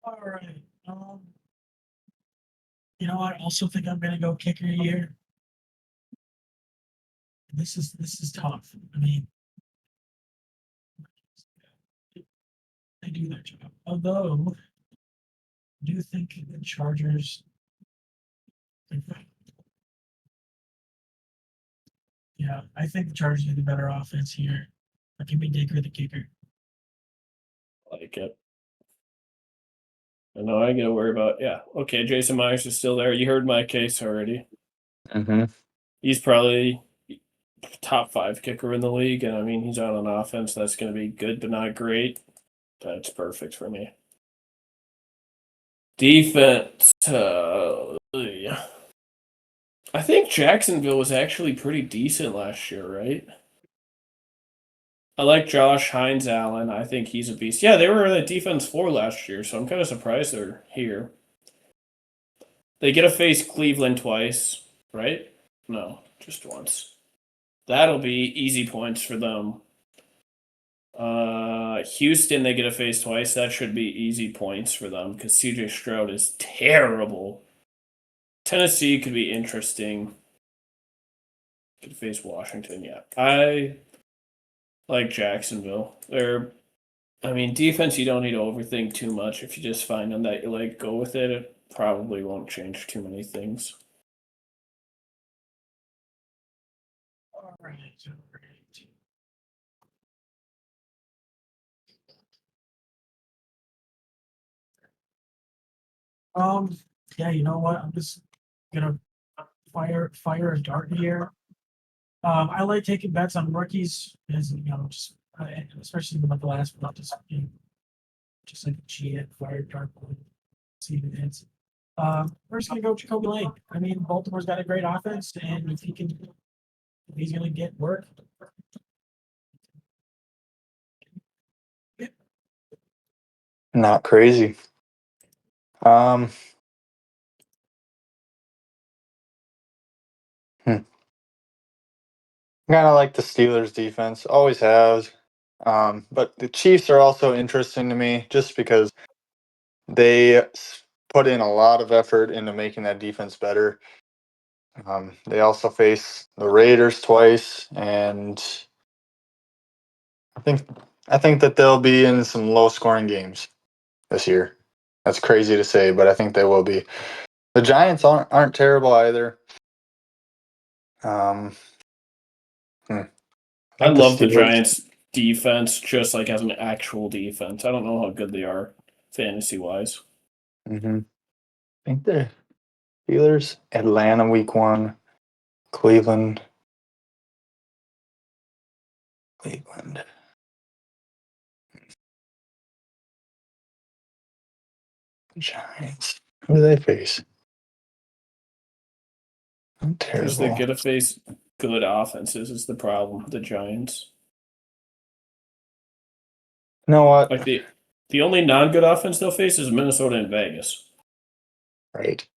All right. You know, I also think I'm gonna go kicker here. This is tough. I mean, they do their job. Although, I do think the Chargers. Yeah, I think the Chargers are the better offense here. But give me Digger the kicker. Like it. I know I gotta worry about. Yeah. Okay, Jason Myers is still there. You heard my case already. Mm-hmm. He's probably top 5 kicker in the league, and I mean he's on an offense that's gonna be good but not great. That's perfect for me. Defense. Yeah. I think Jacksonville was actually pretty decent last year, right? I like Josh Hines Allen. I think he's a beast. Yeah, they were in the defense 4 last year, so I'm kind of surprised they're here. They get to face Cleveland twice, right? No, just once. That'll be easy points for them. Houston, they get to face twice. That should be easy points for them because CJ Stroud is terrible. Tennessee could be interesting. Could face Washington, yeah. I like Jacksonville. I mean, defense, you don't need to overthink too much. If you just find them that you like, go with it. It probably won't change too many things. All right. Yeah, you know what? I'm just gonna fire a dart here. I like taking bets on rookies, as you know, just especially with the last one, just like cheat fire dart, see if it hits. We're just gonna go Jacoby Lake. I mean, Baltimore's got a great offense, and if he's gonna get work. Not crazy. Um. Kind of like the Steelers defense, always has. But the Chiefs are also interesting to me just because they put in a lot of effort into making that defense better. They also face the Raiders twice, and I think that they'll be in some low-scoring games this year. That's crazy to say, but I think they will be. The Giants aren't terrible either. Um, I I think the love the Steelers. Giants defense just like as an actual defense. I don't know how good they are fantasy wise. I think the Steelers, Atlanta week 1, Cleveland. Giants. Who do they face? Not Because they terrible. get to face good offenses is the problem. The Giants. You know what? Like the only non good offense they'll face is Minnesota and Vegas. Right.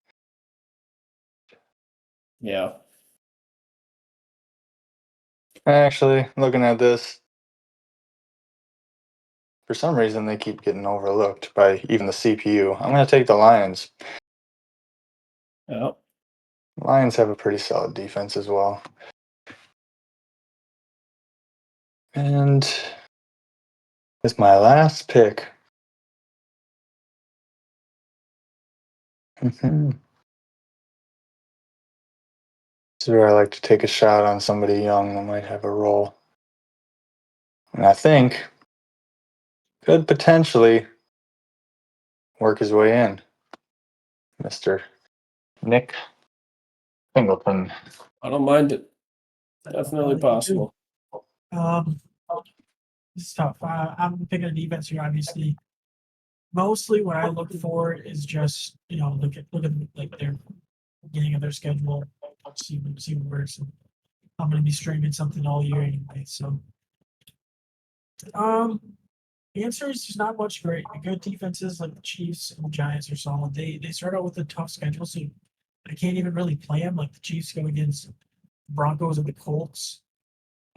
Yeah. Actually, looking at this, for some reason they keep getting overlooked by even the CPU. I'm going to take the Lions. Yeah. Lions have a pretty solid defense as well. And it's my last pick. This is where I like to take a shot on somebody young that might have a role. And I think could potentially work his way in. Mr. Nick Singleton. I don't mind it. Definitely You do. possible. It's tough. I'm picking a defense here, obviously. Mostly what I look for is just, look at like their beginning of their schedule, see what works. And I'm gonna be streaming something all year anyway. So the answer is there's not much great. The good defenses like the Chiefs and the Giants are solid. They start out with a tough schedule, so I can't even really play them. Like the Chiefs go against Broncos and the Colts.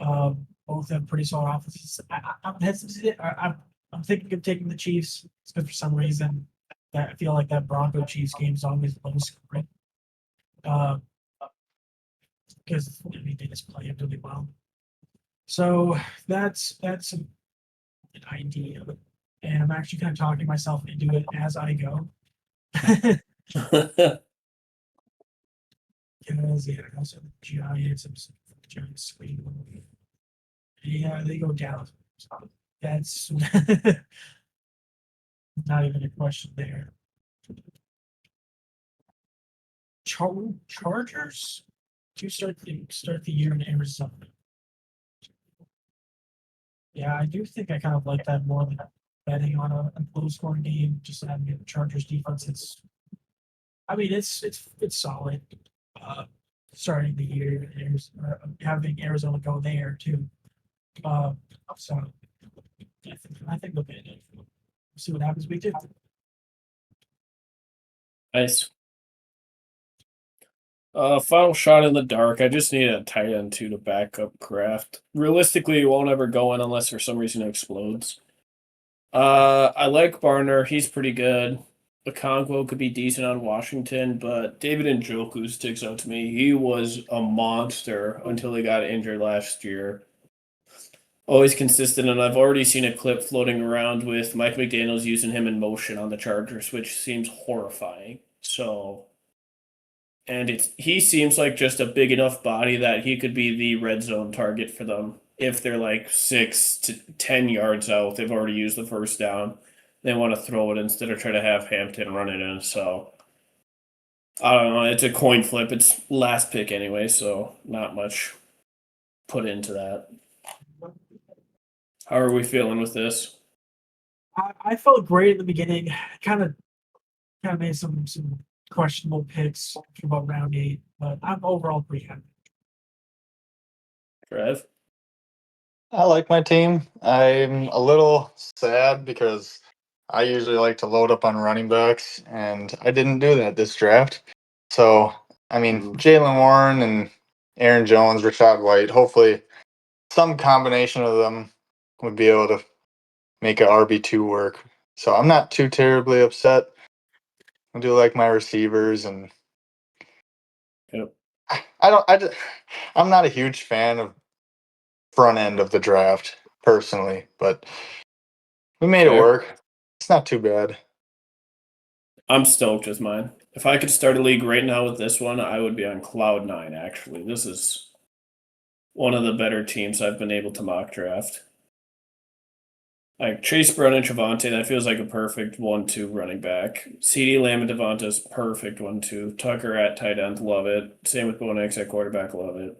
Both have pretty solid offenses. I'm hesitant. I'm thinking of taking the Chiefs. It's because for some reason that I feel like that Bronco Chiefs game is always low scoring. Because they just play it really well. So that's an idea, and I'm actually kind of talking myself into it as I go. Because also the Giants, the Giants swing. Yeah, they go down. So that's not even a question there. Chargers to start the year in Arizona. Yeah, I do think I kind of like that more than betting on a low scoring game. Just having the Chargers defense. It's solid. Starting the year, having Arizona go there too. So I think they'll get it. We'll see what happens week 2. Nice. Final shot in the dark. I just need a tight end too to back up Kraft. Realistically, it won't ever go in unless for some reason it explodes. I like Barner. He's pretty good. Okongwu could be decent on Washington, but David Njoku sticks out to me. He was a monster until he got injured last year. Always consistent, and I've already seen a clip floating around with Mike McDaniels using him in motion on the Chargers, which seems horrifying. So, and he seems like just a big enough body that he could be the red zone target for them. If they're like 6 to 10 yards out, they've already used the first down. They want to throw it instead of try to have Hampton run it in. So, I don't know. It's a coin flip. It's last pick anyway, so not much put into that. How are we feeling with this? I felt great at the beginning. Kind of made some questionable picks for about round 8, but I'm overall pretty happy. Trev? I like my team. I'm a little sad because I usually like to load up on running backs, and I didn't do that this draft. So, I mean, Jalen Warren and Aaron Jones, Rashad White, hopefully some combination of them would be able to make an RB2 work. So I'm not too terribly upset. I do like my receivers, and Yep. I'm not a huge fan of front end of the draft personally, but we made it Fair. work. It's not too bad. I'm stoked with mine. If I could start a league right now with this one, I would be on cloud 9, actually. This is one of the better teams I've been able to mock draft. Like Chase Brown and Javante, that feels like a perfect 1-2 running back. CD Lamb and Devonta's perfect 1-2. Tucker at tight end, love it. Same with Bo Nix at quarterback, love it.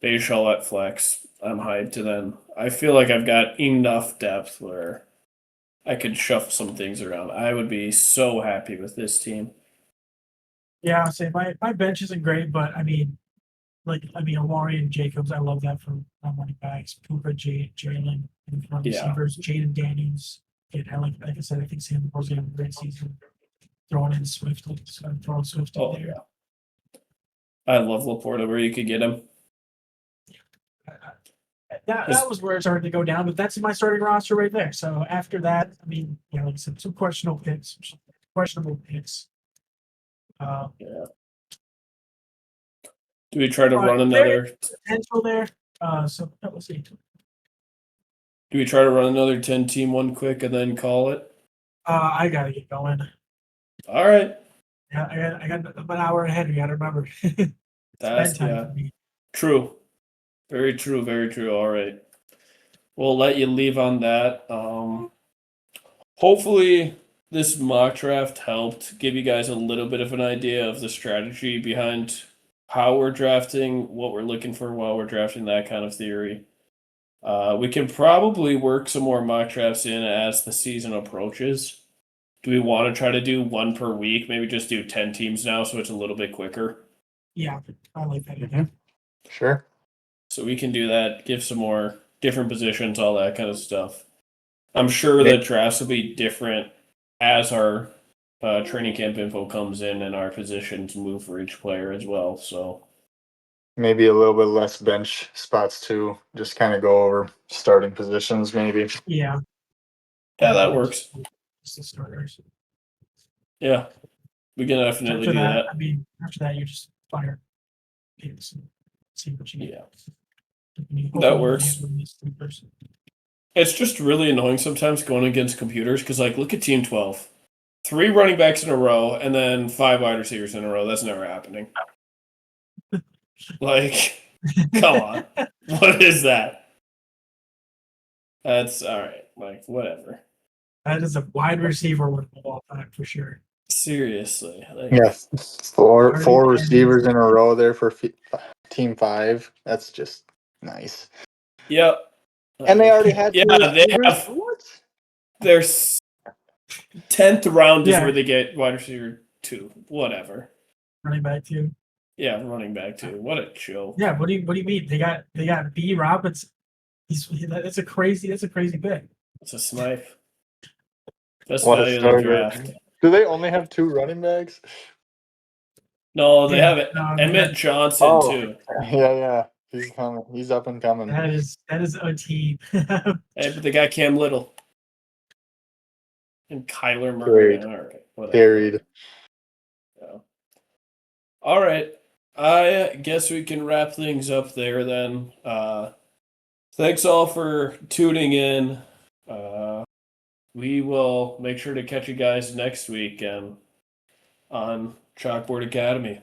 Bayshall at flex, I'm hyped. And then I feel like I've got enough depth where I could shuffle some things around. I would be so happy with this team. Yeah, I'll say my bench isn't great, but Amari and Jacobs, I love that for running backs. Cooper, Jalen, and for receivers, Jaden Daniels. Like I said, I think Sam Moore's gonna have a great season. Throwing in Swift, throwing Swift in there. Yeah. I love Laporta where you could get him. That was where it started to go down, but that's my starting roster right there. So after that, I mean, like I said, some questionable picks. Yeah. Do we try to run another potential there? So that was it. Do we try to run another 10-team one quick and then call it? I gotta get going. All right. Yeah, I got an hour ahead. You gotta remember. That's true. Very true. Very true. All right. We'll let you leave on that. Hopefully this mock draft helped give you guys a little bit of an idea of the strategy behind how we're drafting, what we're looking for while we're drafting, that kind of theory. We can probably work some more mock drafts in as the season approaches. Do we want to try to do one per week? Maybe just do 10 teams now so it's a little bit quicker. Yeah, I like that idea. Sure. So we can do that, give some more different positions, all that kind of stuff. I'm sure that drafts will be different as our training camp info comes in and our positions move for each player as well. So Maybe a little bit less bench spots too. Just kind of go over starting positions, maybe. Yeah. yeah, that works. It's the starters. Yeah, we can definitely After do that, that. I mean, after that, you just fire picks and see what you get. Yeah. That works. It's just really annoying sometimes going against computers because, like, look at Team 12. 3 running backs in a row and then 5 wide receivers in a row. That's never happening. Like, come on. What is that? That's all right. Like, whatever. That is a wide receiver with a all time for sure. Seriously. Like, Yes. Four Already receivers in a row there for Team 5. That's just nice. Yep. And they already had Yeah, two they receivers? have What? their 10th round is Yeah. where they get wide receiver 2. Whatever. Running back too. Yeah, running back 2. What a joke. Yeah, what do you mean? They got B Robinson. That's a crazy pick. It's a snipe. Best What a value of the starter. draft. Do they only have 2 running backs? No, they Yeah, have it. no, Emmett Johnson Oh. too. Yeah. He's coming. He's up and coming. that is a team. Hey, but they got Cam Little and Kyler Murray. Carried. All right, whatever. Carried. Yeah. All right. I guess we can wrap things up there then. Thanks all for tuning in. We will make sure to catch you guys next week and on Chalkboard Academy.